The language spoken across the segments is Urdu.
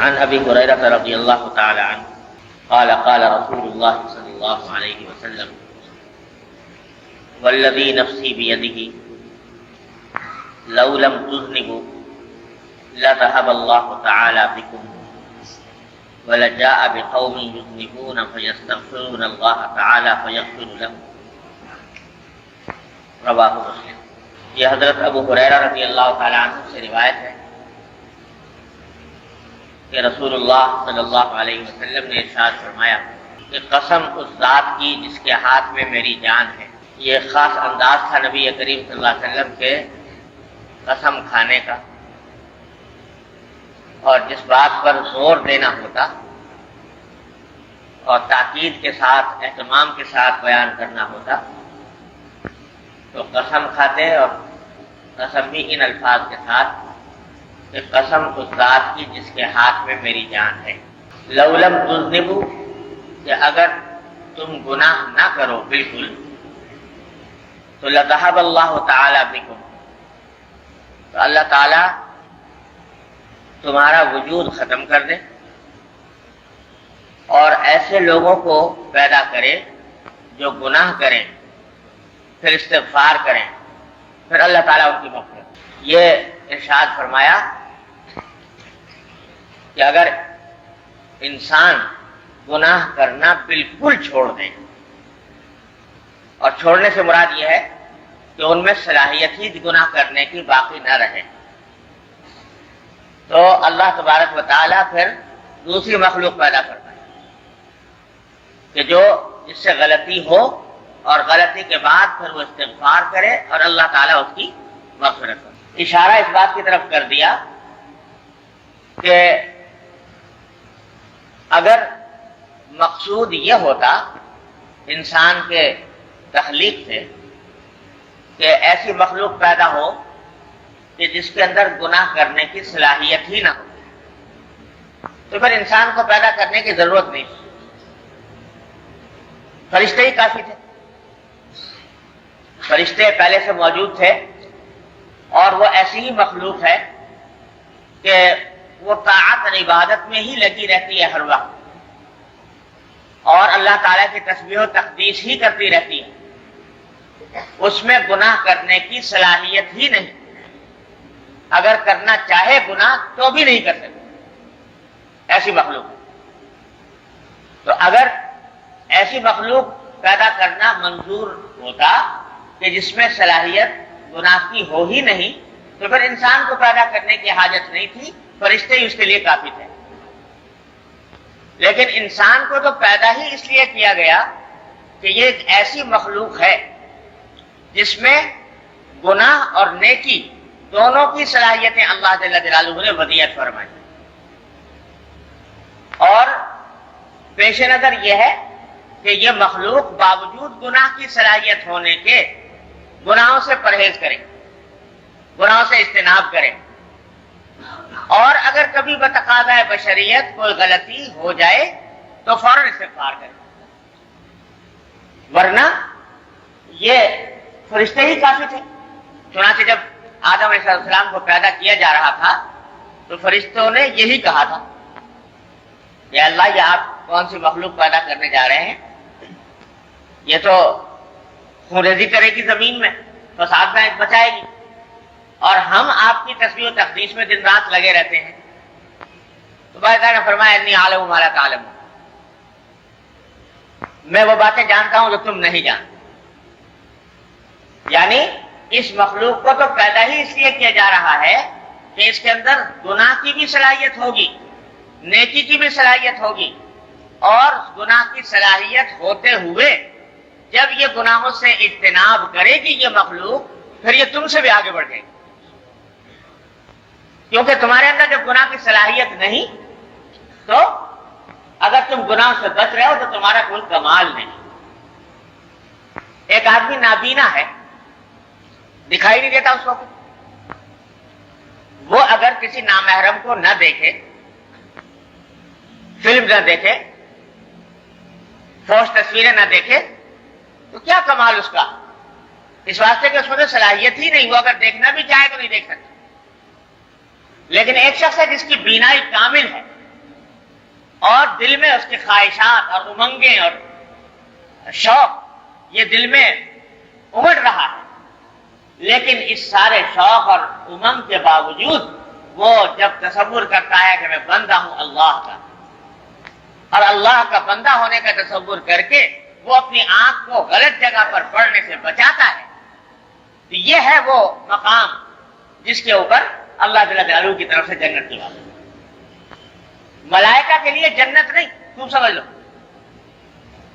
عن ابي هريره رضي الله تعالى عنه قال قال رسول الله صلى الله عليه وسلم والذي نفسي بيده لو لم تذنبوا لذهب الله تعالى بكم ولجاء بقوم يذنبون فيستغفرون الله تعالى فيغفر لهم رواہ مسلم۔ یہ حضرت ابو ہریرہ رضی اللہ تعالی عنہ سے روایت ہے کہ رسول اللہ صلی اللہ علیہ وسلم نے ارشاد فرمایا کہ قسم اس ذات کی جس کے ہاتھ میں میری جان ہے۔ یہ خاص انداز تھا نبی کریم صلی اللہ علیہ وسلم کے قسم کھانے کا، اور جس بات پر زور دینا ہوتا اور تاکید کے ساتھ اہتمام کے ساتھ بیان کرنا ہوتا تو قسم کھاتے، اور قسم بھی ان الفاظ کے ساتھ کہ قسم اس ذات کی جس کے ہاتھ میں میری جان ہے۔ لو لم تذنبوا، کہ اگر تم گناہ نہ کرو بالکل تو لذهب اللہ تعالی بکم، تو اللہ تعالی تمہارا وجود ختم کر دے اور ایسے لوگوں کو پیدا کرے جو گناہ کریں پھر استغفار کریں، پھر اللہ تعالیٰ ان کی مغفرت۔ یہ ارشاد فرمایا کہ اگر انسان گناہ کرنا بالکل چھوڑ دے، اور چھوڑنے سے مراد یہ ہے کہ ان میں صلاحیت ہی گناہ کرنے کی باقی نہ رہے، تو اللہ تبارک و تعالیٰ پھر دوسری مخلوق پیدا کرتا ہے کہ جو جس سے غلطی ہو اور غلطی کے بعد پھر وہ استغفار کرے اور اللہ تعالیٰ اس کی مغفرت کرے۔ اشارہ اس بات کی طرف کر دیا کہ اگر مقصود یہ ہوتا انسان کے تخلیق سے کہ ایسی مخلوق پیدا ہو کہ جس کے اندر گناہ کرنے کی صلاحیت ہی نہ ہو، تو پھر انسان کو پیدا کرنے کی ضرورت نہیں، فرشتے ہی کافی تھے۔ فرشتے پہلے سے موجود تھے اور وہ ایسی ہی مخلوق ہے کہ وہ طاعت اور عبادت میں ہی لگی رہتی ہے ہر وقت، اور اللہ تعالیٰ کی تسبیح و تقدیس ہی کرتی رہتی ہے، اس میں گناہ کرنے کی صلاحیت ہی نہیں، اگر کرنا چاہے گناہ تو بھی نہیں کر سکتے، ایسی مخلوق۔ تو اگر ایسی مخلوق پیدا کرنا منظور ہوتا کہ جس میں صلاحیت گناہ کی ہو ہی نہیں، تو پھر انسان کو پیدا کرنے کی حاجت نہیں تھی، فرشتے ہی اس کے لیے کافی تھے۔ لیکن انسان کو تو پیدا ہی اس لیے کیا گیا کہ یہ ایک ایسی مخلوق ہے جس میں گناہ اور نیکی دونوں کی صلاحیتیں اللہ جل جلالہ نے ودیعت فرمائی، اور پیش نظر یہ ہے کہ یہ مخلوق باوجود گناہ کی صلاحیت ہونے کے گناہوں سے پرہیز کرے، گناہوں سے اجتناب کرے، اور اگر کبھی بتقاضۂ بشریت کوئی غلطی ہو جائے تو فوراً استغفار کرے، ورنہ یہ فرشتے ہی کافی تھے۔ چنانچہ جب آدم علیہ السلام کو پیدا کیا جا رہا تھا تو فرشتوں نے یہی کہا تھا، یا اللہ یہ آپ کون سی مخلوق پیدا کرنے جا رہے ہیں، یہ تو خونریزی کرے گی زمین میں، فساد میں بچائے گی، اور ہم آپ کی تسبیح و تقدیس میں دن رات لگے رہتے ہیں۔ تو باری تعالیٰ نے فرمایا انی عالم ما لا تعلمون، میں وہ باتیں جانتا ہوں جو تم نہیں جانتے۔ یعنی اس مخلوق کو تو پیدا ہی اس لیے کیا جا رہا ہے کہ اس کے اندر گناہ کی بھی صلاحیت ہوگی، نیکی کی بھی صلاحیت ہوگی، اور گناہ کی صلاحیت ہوتے ہوئے جب یہ گناہوں سے اجتناب کرے گی یہ مخلوق، پھر یہ تم سے بھی آگے بڑھ جائے گی، کیونکہ تمہارے اندر جب گناہ کی صلاحیت نہیں تو اگر تم گناہ سے بچ رہے ہو تو تمہارا کوئی کمال نہیں۔ ایک آدمی نابینا ہے، دکھائی نہیں دیتا اس کو، وہ اگر کسی نامحرم کو نہ دیکھے، فلم نہ دیکھے، فحش تصویریں نہ دیکھے، تو کیا کمال اس کا؟ اس واسطے کہ اس میں صلاحیت ہی نہیں، وہ اگر دیکھنا بھی چاہے تو نہیں دیکھ سکتا۔ لیکن ایک شخص ہے جس کی بینائی کامل ہے، اور دل میں اس کی خواہشات اور امنگیں اور شوق یہ دل میں امڑ رہا ہے، لیکن اس سارے شوق اور امنگ کے باوجود وہ جب تصور کرتا ہے کہ میں بندہ ہوں اللہ کا، اور اللہ کا بندہ ہونے کا تصور کر کے وہ اپنی آنکھ کو غلط جگہ پر پڑنے سے بچاتا ہے، تو یہ ہے وہ مقام جس کے اوپر اللہ جل جلالہ کی طرف سے جنت کی بات ہے۔ ملائکہ کے لیے جنت نہیں، تم سمجھ لو،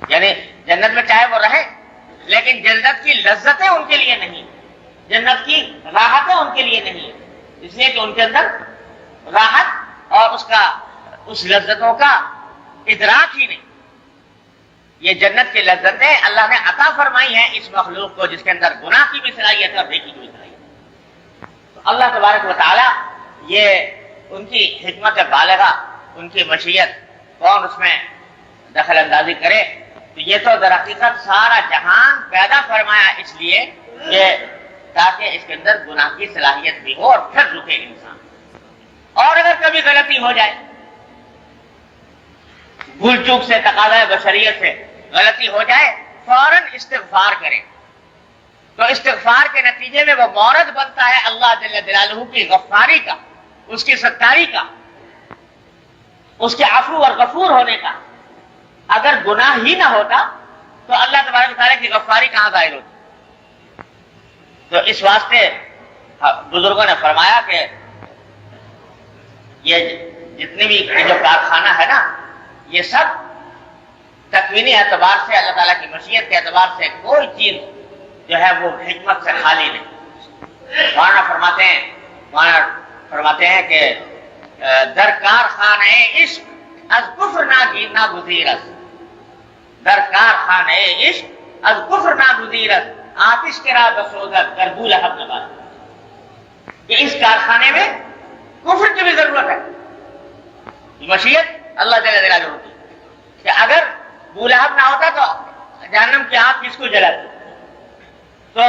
یعنی جنت میں چاہے وہ رہے لیکن جنت کی لذتیں ان کے لیے نہیں، جنت کی راحتیں ان کے لیے نہیں، اس لیے کہ ان کے اندر راحت اور اس لذتوں کا ادراک ہی نہیں۔ یہ جنت کی لذتیں اللہ نے عطا فرمائی ہیں اس مخلوق کو جس کے اندر گناہ کی بھی صلاحیت ہے اور نیکی کی بھی صلاحیت ہے۔ تو اللہ تبارک و تعالی یہ ان کی حکمت بالغہ، ان کی مشیت، کون اس میں دخل اندازی کرے؟ تو یہ تو در حقیقت سارا جہان پیدا فرمایا اس لیے کہ تاکہ اس کے اندر گناہ کی صلاحیت بھی ہو اور پھر رکے انسان۔ اور اگر کبھی غلطی ہو جائے، بھول چوک سے، تقاضۂ بشریت سے غلطی ہو جائے، فوراً استغفار کرے، تو استغفار کے نتیجے میں وہ مورد بنتا ہے اللہ جل جلالہ کی غفاری کا، اس کی ستاری کا، اس کے عفو اور غفور ہونے کا۔ اگر گناہ ہی نہ ہوتا تو اللہ تبارک و تعالیٰ کی غفاری کہاں ظاہر ہوتی؟ تو اس واسطے بزرگوں نے فرمایا کہ یہ جتنی بھی جو کارخانہ ہے نا، یہ سب تکوینی اعتبار سے اللہ تعالیٰ کی مشیت کے اعتبار سے کوئی چیز جو ہے وہ حکمت سے خالی نہیں۔ مولانا فرماتے ہیں کہ در کارخانہ عشق از کفر ناگزیرست، در کارخانہ عشق از کفر ناگزیرست، آتش کے راہ بسودت در بولہب نبات۔ کہ اس کارخانے میں کفر کی بھی ضرورت ہے، مشیت اللہ جل جلالہ ہوتی کہ اگر بولہب نہ ہوتا تو جہنم کی آگ کس کو جلاتی؟ تو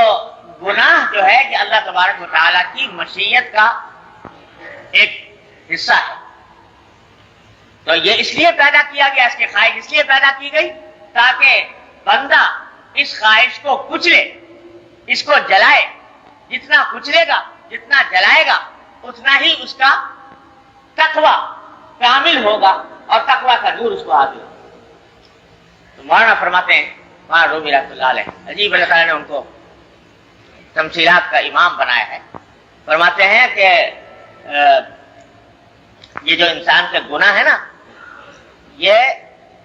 گناہ جو ہے کہ اللہ تبارک و تعالیٰ کی مشیت کا ایک حصہ ہے، تو یہ اس لیے پیدا کیا گیا، اس کی خواہش اس لیے پیدا کی گئی تاکہ بندہ اس خواہش کو کچلے، اس کو جلائے۔ جتنا کچلے گا، جتنا جلائے گا، اتنا ہی اس کا تقوی کامل ہوگا اور تقوی کا نور اس کو حاصل ہوگا۔ تو مولانا فرماتے ہیں، مولانا رومی رحمۃ اللہ علیہ، عجیب اللہ تعالیٰ نے ان کو تمثیلات کا امام بنایا ہے۔ فرماتے ہیں کہ یہ جو انسان کے گناہ ہے نا، یہ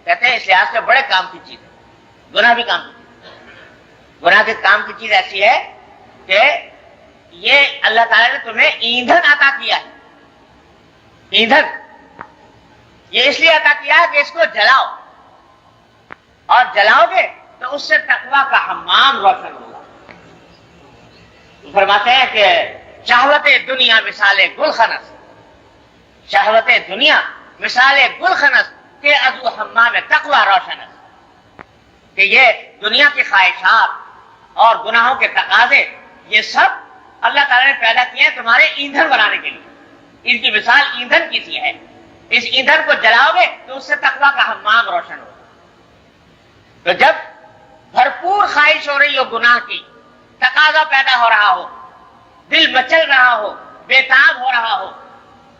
کہتے ہیں اس لحاظ سے بڑے کام کی چیز ہے، گناہ بھی کام کی چیز ہے۔ گناہ کے کام کی چیز ایسی ہے کہ یہ اللہ تعالیٰ نے تمہیں ایندھن عطا کیا ہے۔ ایندھن یہ اس لیے عطا کیا ہے کہ اس کو جلاؤ، اور جلاؤ گے تو اس سے تقویٰ کا حمام روشن ہوگا۔ فرماتے ہیں کہ شہوت دنیا مثال گلخنس، شہوت دنیا مثال گلخنس کے ازو حمام تقویٰ روشنس، کہ یہ دنیا کی خواہشات اور گناہوں کے تقاضے یہ سب اللہ تعالیٰ نے پیدا کیے ہیں تمہارے ایندھن بنانے کے لیے۔ ان کی مثال ایندھن کی سی ہے، اس ایندھن کو جلاؤ گے تو اس سے تقویٰ کا حمام روشن ہوگا۔ تو جب بھرپور خواہش ہو رہی ہو گناہ کی، تقاضا پیدا ہو رہا ہو، دل مچل رہا ہو، بےتاب ہو رہا ہو،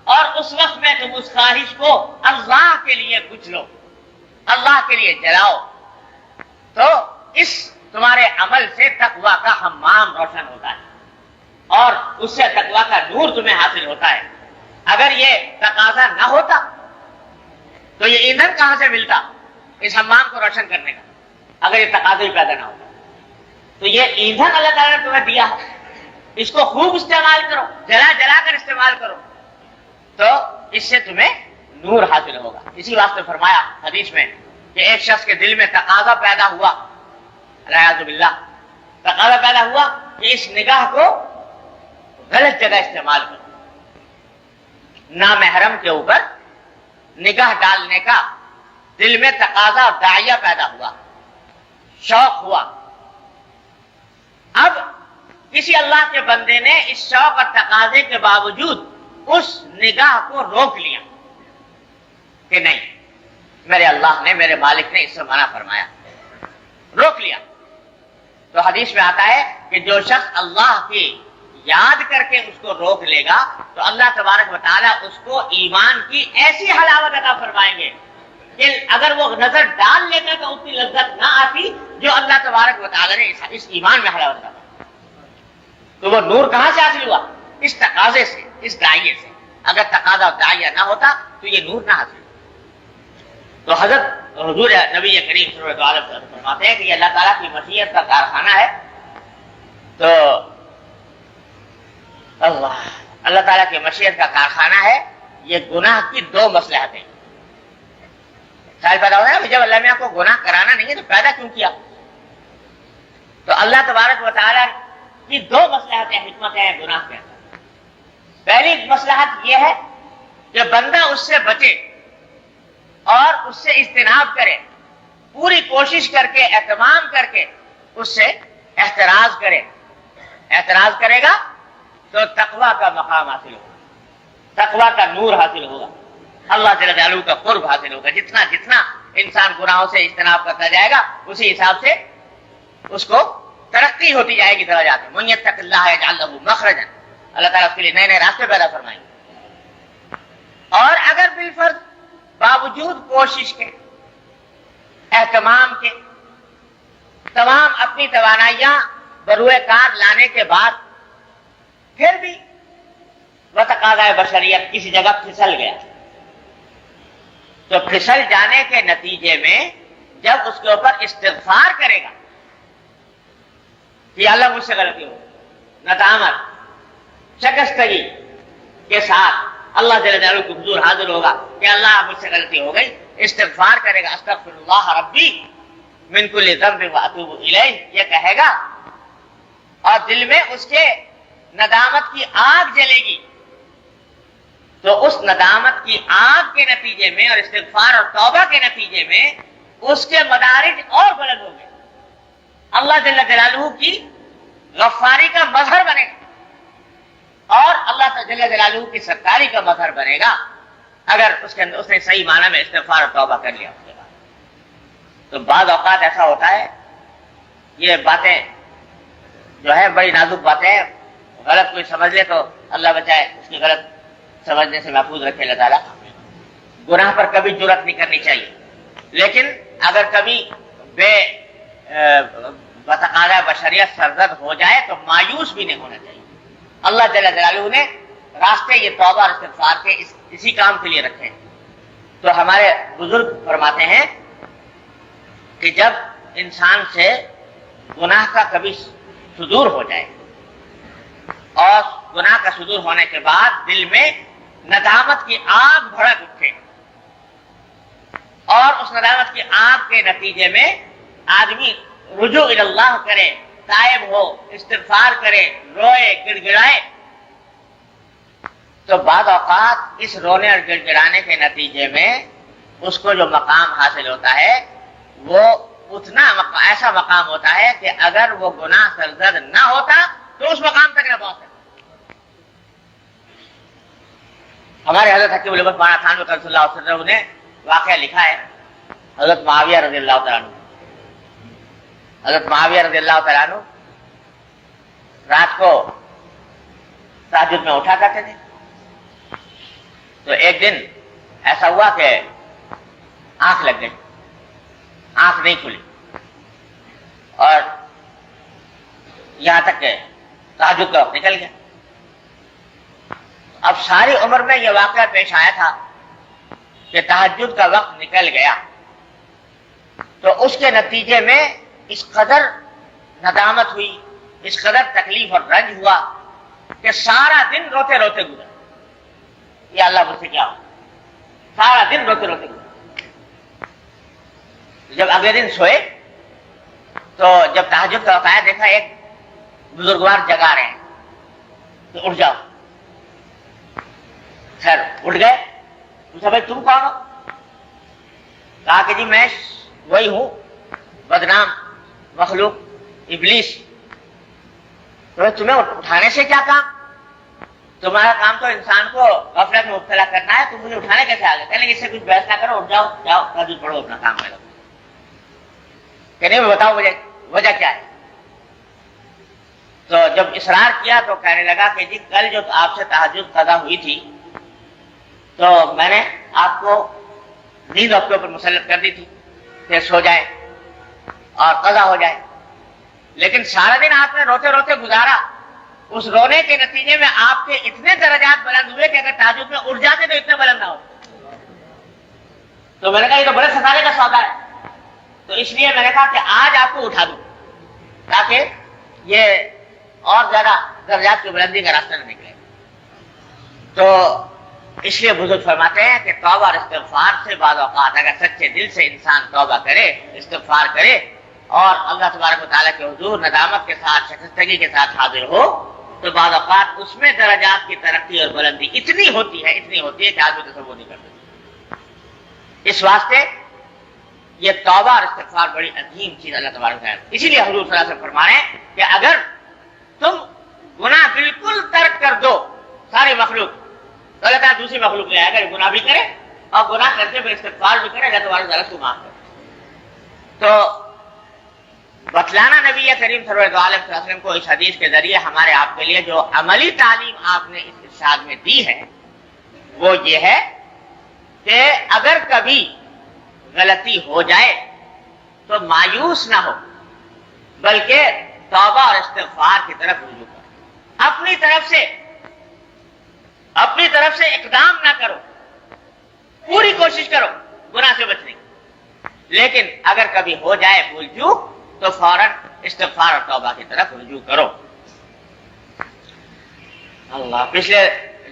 اور اس وقت میں تم اس خواہش کو اللہ کے لیے کچلو، اللہ کے لیے جلاؤ، تو اس تمہارے عمل سے تقویٰ کا حمام روشن ہوتا ہے اور اس سے تقویٰ کا نور تمہیں حاصل ہوتا ہے۔ اگر یہ تقاضا نہ ہوتا تو یہ ایندھن کہاں سے ملتا اس حمام کو روشن کرنے کا؟ اگر یہ تقاضا ہی پیدا نہ ہوتا تو یہ ایندھن اللہ تعالیٰ نے تمہیں دیا ہے، اس کو خوب استعمال کرو، جلا جلا کر استعمال کرو، تو اس سے تمہیں نور حاصل ہوگا۔ اسی واسطے فرمایا حدیث میں کہ ایک شخص کے دل میں تقاضا پیدا ہوا، العیاذ باللہ، تقاضا پیدا ہوا کہ اس نگاہ کو غلط جگہ استعمال کرو، نامحرم کے اوپر نگاہ ڈالنے کا دل میں تقاضا اور داعیہ پیدا ہوا، شوق ہوا۔ اب کسی اللہ کے بندے نے اس شوق اور تقاضے کے باوجود اس نگاہ کو روک لیا کہ نہیں، میرے اللہ نے، میرے مالک نے اس سے منع فرمایا، روک لیا۔ تو حدیث میں آتا ہے کہ جو شخص اللہ کی یاد کر کے اس کو روک لے گا تو اللہ تبارک و تعالیٰ اس کو ایمان کی ایسی حلاوت عطا فرمائیں گے کہ اگر وہ نظر ڈال لیتا تو اتنی لذت نہ آتی جو اللہ تبارک و تعالیٰ نے اس ایمان میں حلاوت عطا فرمائی۔ تو وہ نور کہاں سے حاصل ہوا؟ اس تقاضے سے، اس داعیے سے۔ اگر تقاضا اور داعیہ نہ ہوتا تو یہ نور نہ حاصل ہوتا۔ تو حضرت حضور نبی کریم صلی اللہ علیہ وسلم فرماتے ہیں کہ یہ اللہ تعالیٰ کی مشیت کا کارخانہ ہے۔ تو اللہ تعالیٰ کی مشیت کا کارخانہ ہے، یہ گناہ کی دو مصلحتیں۔ سوال پیدا ہوتا ہے کہ جب اللہ میاں کو گناہ کرانا نہیں ہے تو پیدا کیوں کیا؟ تو اللہ تبارک و تعالیٰ کی دو مصلحتیں، حکمتیں ہیں گناہ کے اندر۔ پہلی مصلحت یہ ہے کہ بندہ اس سے بچے اور اس سے اجتناب کرے، پوری کوشش کر کے، اہتمام کر کے اس سے احتراز کرے۔ احتراز کرے گا تو تقوی کا مقام حاصل ہوگا، تقوی کا نور حاصل ہوگا، اللہ جل جلالہ کا قرب حاصل ہوگا۔ جتنا جتنا انسان گناہوں سے اجتناب کرتا جائے گا اسی حساب سے اس کو ترقی ہوتی جائے گی درجات میں۔ من یتق اللہ یجعل لہ مخرجا، اللہ تعالیٰ اس کے لیے نئے نئے راستے پیدا فرمائیں گے۔ اور اگر بالفرض باوجود کوشش کے، اہتمام کے، تمام اپنی توانائیاں بروئے کار لانے کے بعد پھر بھی وہ تقاضۂ بشریت کسی جگہ پھسل گیا، تو پھسل جانے کے نتیجے میں جب اس کے اوپر استغفار کرے گا کہ اللہ مجھ سے غلطی ہو، ندامت شکستگی کے ساتھ اللہ جل جلالہ کے حضور حاضر ہوگا کہ اللہ مجھ سے غلطی ہو گئی، استغفار کرے گا، استغفر اللہ ربی من کل ذنب واتوب الیہ، یہ کہے گا، اور دل میں اس کے ندامت کی آگ جلے گی۔ تو اس ندامت کی آگ کے نتیجے میں اور استغفار اور توبہ کے نتیجے میں اس کے مدارج اور بلند ہوں گے، اللہ جل جلالہ کی غفاری کا مظہر بنے گا اور اللہ جل جلالہ کی ستاری کا مظہر بنے گا اگر اس کے اندر اس نے صحیح معنی میں استغفار اور توبہ کر لیا اس کے بعد۔ تو بعض اوقات ایسا ہوتا ہے، یہ باتیں جو ہے بڑی نازک باتیں، غلط کوئی سمجھ لے تو اللہ بچائے اس کی غلط سمجھنے سے محفوظ رکھے اللہ تعالیٰ۔ گناہ پر کبھی جرأت نہیں کرنی چاہیے، لیکن اگر کبھی بتقاضۂ بشریت سرزد ہو جائے تو مایوس بھی نہیں ہونا چاہیے۔ اللہ جل جلالہ نے راستے یہ توبہ اور استغفار کے اسی کام کے لیے رکھے ہیں۔ تو ہمارے بزرگ فرماتے ہیں کہ جب انسان سے گناہ کا کبھی صدور ہو جائے اور گناہ کا صدور ہونے کے بعد دل میں ندامت کی آگ بھڑک اٹھے اور اس ندامت کی آگ کے نتیجے میں آدمی رجوع اللہ کرے، تائب ہو، استغفار کرے، روئے، گڑ گڑائے، تو بعض اوقات اس رونے اور گڑ گڑانے کے نتیجے میں اس کو جو مقام حاصل ہوتا ہے وہ اتنا ایسا مقام ہوتا ہے کہ اگر وہ گناہ سرزد نہ ہوتا تو اس مقام تک نہ پہنچ سکتا۔ ہمارے حضرت حکیم الامت مولانا تھانوی قدس اللہ سرہ نے واقعہ لکھا ہے، حضرت معاویہ رضی اللہ تعالیٰ عنہ، حضرت معاویہ رضی اللہ تعالیٰ عنہ رات کو تہجد میں اٹھا کرتے تھے۔ تو ایک دن ایسا ہوا کہ آنکھ لگ گئی، آنکھ نہیں کھلی اور یہاں تک کہ تہجد کا وقت نکل گیا۔ اب ساری عمر میں یہ واقعہ پیش آیا تھا کہ تہجد کا وقت نکل گیا، تو اس کے نتیجے میں اس قدر ندامت ہوئی، اس قدر تکلیف اور رنج ہوا کہ سارا دن روتے روتے گزرا، یا اللہ مجھ سے کیا ہو، سارا دن روتے روتے گزرا۔ جب اگلے دن سوئے تو جب تہجد کا وقت دیکھا ایک بزرگوار جگا رہے ہیں، تو اٹھ جاؤ۔ خیر اٹھ گئے، پوچھا بھائی تم کون ہو؟ کہا کہ جی میں وہی ہوں بدنام مخلوق ابلیس۔ تو تمہیں اٹھانے سے کیا کام؟ تمہارا کام تو انسان کو غفلت میں مبتلا کرنا ہے، تم مجھے اٹھانے کیسے آ گئے؟ کہنے لگے اس سے کچھ بحث نہ کرو، اٹھ جاؤ، جاؤ تہجد پڑھو، اپنا کام کرو۔ کہنے بتاؤ مجھے وجہ کیا ہے؟ تو جب اصرار کیا تو کہنے لگا کہ جی کل جو آپ سے تہجد قضا ہوئی تھی تو میں نے آپ کو نیند آپ کے اوپر مسلط کر دی تھی کہ سو جائے اور قضا ہو جائے، لیکن سارا دن آپ نے روتے روتے گزارا، اس رونے کے نتیجے میں آپ کے اتنے درجات بلند ہوئے کہ اگر تہجد میں اٹھ جاتے تو اتنے بلند نہ ہو۔ تو میں نے کہا یہ تو بڑے ستارے کا سودا ہے، تو اس لیے میں نے کہا کہ آج آپ کو اٹھا دوں تاکہ یہ اور زیادہ درجات کی بلندی کا راستہ نہ نکلے۔ تو اس لیے بزرگ فرماتے ہیں کہ توبہ اور استغفار سے بعض اوقات اگر سچے دل سے انسان توبہ کرے، استغفار کرے اور اللہ تبارک و تعالیٰ کے حضور ندامت کے ساتھ، شائستگی کے ساتھ حاضر ہو، تو بعض اوقات اس میں درجات کی ترقی اور بلندی اتنی ہوتی ہے کہ آدمی تصور نہیں کر سکتا۔ اس واسطے یہ توبہ اور استغفار بڑی عظیم چیز اللہ تبارک و تعالیٰ، اسی لیے حضور صلی اللہ علیہ وسلم فرما رہے ہیں کہ اگر تم گناہ بالکل ترک کر دو ساری مخلوق، تو اللہ تعالیٰ دوسری مخلوق لے آئے گا گناہ بھی کرے اور گناہ کرتے ہوئے استغفار بھی کرے، اللہ تبارک و تعالیٰ اس کو معاف کرے۔ تو بتلانا نبی کریم صلی اللہ علیہ وسلم کو اس حدیث کے ذریعے ہمارے آپ کے لیے جو عملی تعلیم آپ نے اس ارشاد میں دی ہے وہ یہ ہے کہ اگر کبھی غلطی ہو جائے تو مایوس نہ ہو، بلکہ توبہ اور استغفار کی طرف رجوع کرو، اپنی طرف سے اقدام نہ کرو، پوری کوشش کرو گناہ سے بچنے کی، لیکن اگر کبھی ہو جائے بھول چوک تو فوراً استغفار اور توبہ کی طرف رجوع کرو۔ اللہ، پچھلے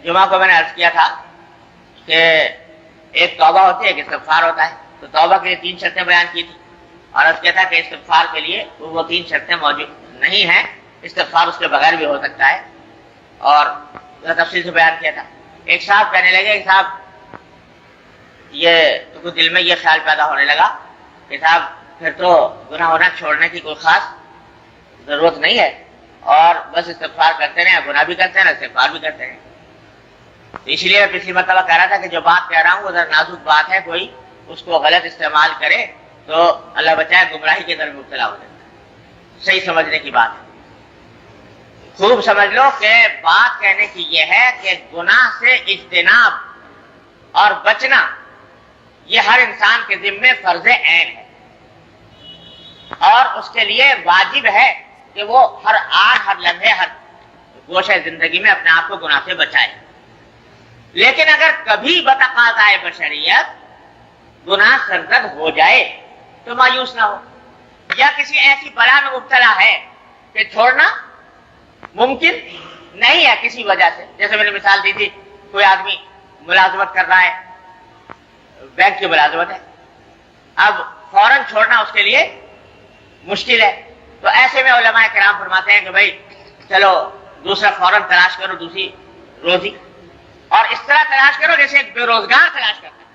جمعہ کو میں نے عرض کیا تھا کہ ایک توبہ ہوتی ہے، ایک استغفار ہوتا ہے، تو توبہ کے لیے 3 شرطیں بیان کی تھی اور عرض کیا تھا کہ استغفار کے لیے وہ 3 شرطیں موجود نہیں ہیں، استغفار اس کے بغیر بھی ہو سکتا ہے، اور تفصیل سے بیان کیا تھا۔ ایک صاحب کہنے لگے کہ صاحب یہ تو دل میں یہ خیال پیدا ہونے لگا کہ صاحب پھر تو گناہ ہونا چھوڑنے کی کوئی خاص ضرورت نہیں ہے، اور بس استغفار کرتے رہیں، گناہ بھی کرتے ہیں، استغفار بھی کرتے ہیں۔ اس لیے میں پچھلی مرتبہ کہہ رہا تھا کہ جو بات کہہ رہا ہوں وہ ذرا نازک بات ہے، کوئی اس کو غلط استعمال کرے تو اللہ بچائے گمراہی کے در مبتلا ہو جائے۔ صحیح سمجھنے کی بات ہے، خوب سمجھ لو کہ بات کہنے کی یہ ہے کہ گناہ سے اجتناب اور بچنا یہ ہر انسان کے ذمے فرض عین ہے، اور اس کے لیے واجب ہے کہ وہ ہر آن ہر لمحے ہر گوشہ زندگی میں اپنے آپ کو گناہ سے بچائے۔ لیکن اگر کبھی بتقاضائے بشریت گناہ سرزد ہو جائے تو مایوس نہ ہو، یا کسی ایسی بلا میں مبتلا ہے کہ چھوڑنا ممکن نہیں ہے کسی وجہ سے، جیسے میں نے مثال دی تھی کوئی آدمی ملازمت کر رہا ہے، بینک کی ملازمت ہے، اب فوراً چھوڑنا اس کے لیے مشکل ہے، تو ایسے میں علماء کرام فرماتے ہیں کہ بھائی چلو دوسرا فوراً تلاش کرو، دوسری روزی، اور اس طرح تلاش کرو جیسے ایک بے روزگار تلاش کرتا ہے،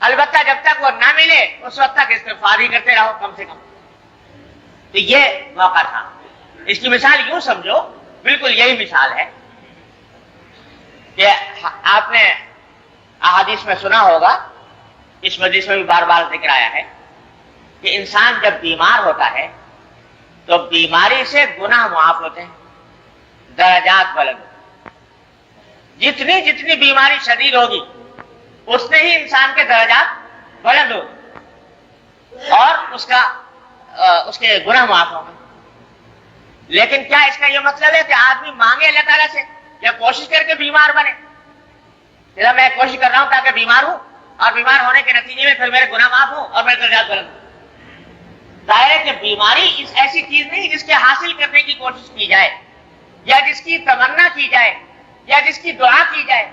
البتہ جب تک وہ نہ ملے اس وقت تک استغفار ہی کرتے رہو کم سے کم۔ تو یہ موقع تھا۔ اس کی مثال یوں سمجھو، بالکل یہی مثال ہے کہ آپ نے احادیث میں سنا ہوگا، اس مجلس میں بھی بار بار ذکر آیا ہے کہ انسان جب بیمار ہوتا ہے تو بیماری سے گناہ معاف ہوتے ہیں، درجات بلند ہوتے ہیں۔ جتنی بیماری شدید ہوگی اتنے ہی انسان کے درجات بلند ہوگی اور اس کے گناہ معاف ہوں گے۔ لیکن کیا اس کا یہ مطلب ہے کہ آدمی مانگے اللہ تعالیٰ سے یا کوشش کر کے بیمار بنے؟ میں کوشش کر رہا ہوں تاکہ بیمار ہوں، اور بیمار ہونے کے نتیجے میں پھر میرے گناہ معاف ہوں اور میرے درجات بلند ہوں۔ ظاہر ہے کہ بیماری ایسی چیز نہیں جس کے حاصل کرنے کی کوشش کی جائے، یا جس کی تمنا کی جائے، یا جس کی دعا کی جائے۔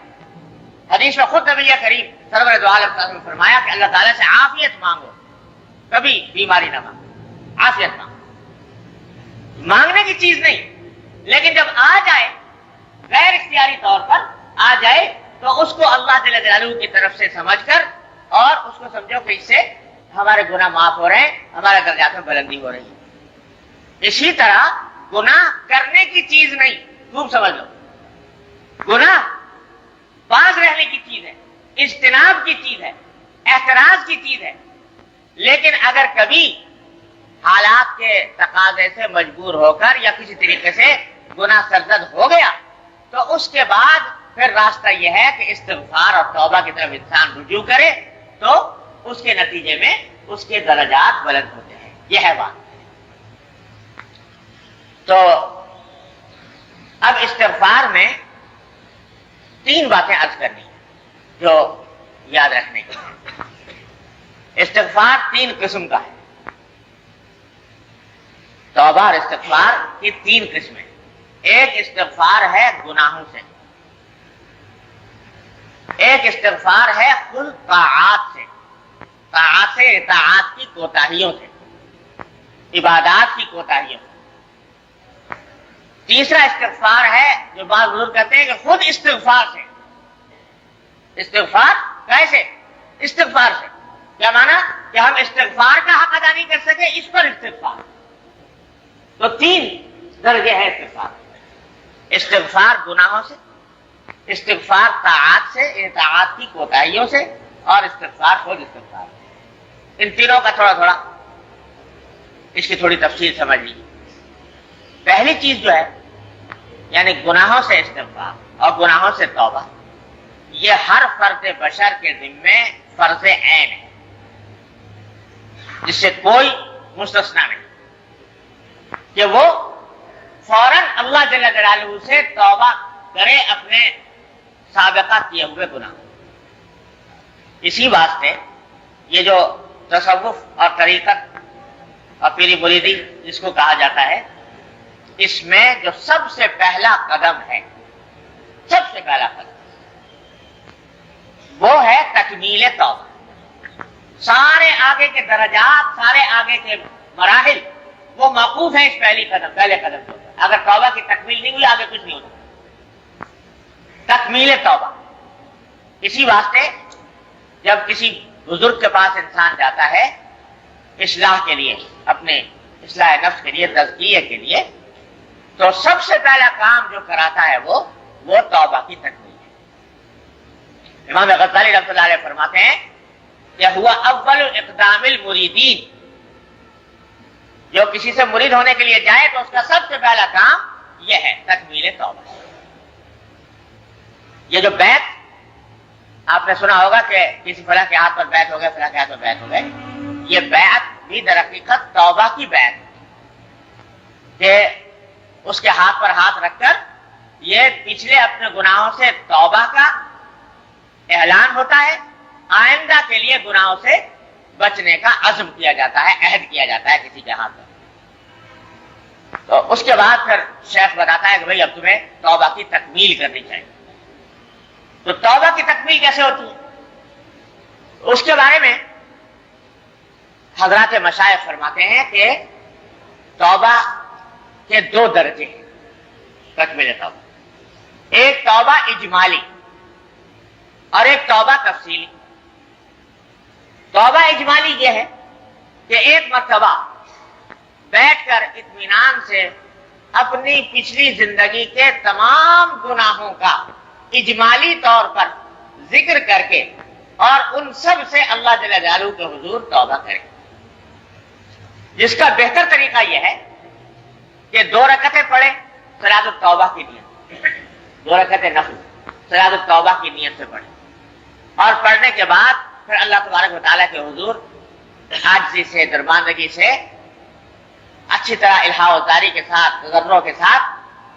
حدیث میں خود نبی کریم سرور دو عالم نے فرمایا کہ اللہ تعالیٰ سے عافیت مانگو، کبھی بیماری نہ مانگو، عافیت مانگو۔ مانگنے کی چیز نہیں، لیکن جب آ جائے غیر اختیاری طور پر آ جائے تو اس کو اللہ جل جلالہ کی طرف سے سمجھ کر، اور اس کو سمجھو کہ اس سے ہمارے گناہ معاف ہو رہے ہیں، ہمارے درجات میں بلندی ہو رہی ہے۔ اسی طرح گناہ کرنے کی چیز نہیں، خوب سمجھ لو، گناہ باز رہنے کی چیز ہے، اجتناب کی چیز ہے، احتراز کی چیز ہے، لیکن اگر کبھی حالات کے تقاضے سے مجبور ہو کر یا کسی طریقے سے گناہ سرزد ہو گیا تو اس کے بعد پھر راستہ یہ ہے کہ استغفار اور توبہ کی طرف انسان رجوع کرے تو اس کے نتیجے میں اس کے درجات بلند ہوتے ہیں. یہ ہے بات. تو اب استغفار میں 3 باتیں عرض کرنی ہیں جو یاد رکھنے کی. استغفار 3 قسم کا ہے. توبہ اور استغفار کی 3 قسمیں. ایک استغفار ہے گناہوں سے، ایک استغفار ہے خود طاعات سے، طاعات سے اطاعت کی کوتاہیوں سے، عبادات کی کوتاہیوں سے. تیسرا استغفار ہے جو بعض بزرگ کہتے ہیں کہ خود استغفار سے. استغفار کیسے؟ استغفار سے کیا مانا کہ ہم استغفار کا حق ادا نہیں کر سکے، اس پر استغفار. تو 3 درجے ہیں استغفار. استغفار گناہوں سے، استغفار طاعات سے اطاعت کی کوتاہیوں سے، اور استغفار خود استغفار. ان تینوں کا تھوڑا تھوڑا اس کی تھوڑی تفصیل سمجھ لیجیے. پہلی چیز جو ہے یعنی گناہوں سے استغفار اور گناہوں سے توبہ، یہ ہر فرد بشر کے ذمے فرض عین ہے، جس سے کوئی مستثنا نہیں کہ وہ فوراً اللہ جل جلالہ سے توبہ کرے اپنے سابقہ کیے ہوئے گناہ. اسی واسطے یہ جو تصوف اور طریقت اور پیری مریدی جس کو کہا جاتا ہے، اس میں جو سب سے پہلا قدم ہے، سب سے پہلا قدم وہ ہے تکمیل توبہ. سارے آگے کے درجات، سارے آگے کے مراحل وہ موقوف ہیں اس پہلے قدم پر. اگر توبہ کی تکمیل نہیں ہوئی آگے کچھ نہیں ہوتا. تکمیل توبہ. اسی واسطے جب کسی بزرگ کے پاس انسان جاتا ہے اصلاح کے لیے، اپنے اصلاح نفس کے لیے، تزکیے کے لیے، تو سب سے پہلا کام جو کراتا ہے وہ توبہ کی تکمیل ہے. امام غزالی رحمۃ اللہ علیہ فرماتے ہیں کہ ہوا اول اقدام المریدین، جو کسی سے مرید ہونے کے لیے جائے تو اس کا سب سے پہلا کام یہ ہے تکمیل توبہ. یہ جو بیعت آپ نے سنا ہوگا کہ کسی فلاں کے ہاتھ پر بیعت ہو گئے، فلاں کے ہاتھ پر بیعت ہو گئے، یہ بیعت بھی در حقیقت توبہ کی بیعت کہ اس کے ہاتھ پر ہاتھ رکھ کر یہ پچھلے اپنے گناہوں سے توبہ کا اعلان ہوتا ہے، آئندہ کے لیے گناہوں سے بچنے کا عزم کیا جاتا ہے، عہد کیا جاتا ہے کسی کے ہاتھ پر. تو اس کے بعد پھر شیخ بتاتا ہے کہ بھئی اب تمہیں توبہ کی تکمیل کرنی چاہیے. تو توبہ کی تکمیل کیسے ہوتی ہے؟ اس کے بارے میں حضرات مشائخ فرماتے ہیں کہ توبہ کے 2 درجے ہیں تکمیل توبہ. ایک توبہ اجمالی اور ایک توبہ تفصیلی. توبہ اجمالی یہ ہے کہ ایک مرتبہ بیٹھ کر اطمینان سے اپنی پچھلی زندگی کے تمام گناہوں کا اجمالی طور پر ذکر کر کے اور ان سب سے اللہ جل جلالہ کے حضور توبہ کرے. جس کا بہتر طریقہ یہ ہے کہ 2 رکعتیں پڑھے صلاۃ التوبہ کی نیت، 2 رکعتیں نفل صلاۃ التوبہ کی نیت سے پڑھے، اور پڑھنے کے بعد پھر اللہ تبارک و تعالیٰ کے حضور عاجزی سے، درباندگی سے اچھی طرح الہا و زاری کے ساتھ، تضرع کے ساتھ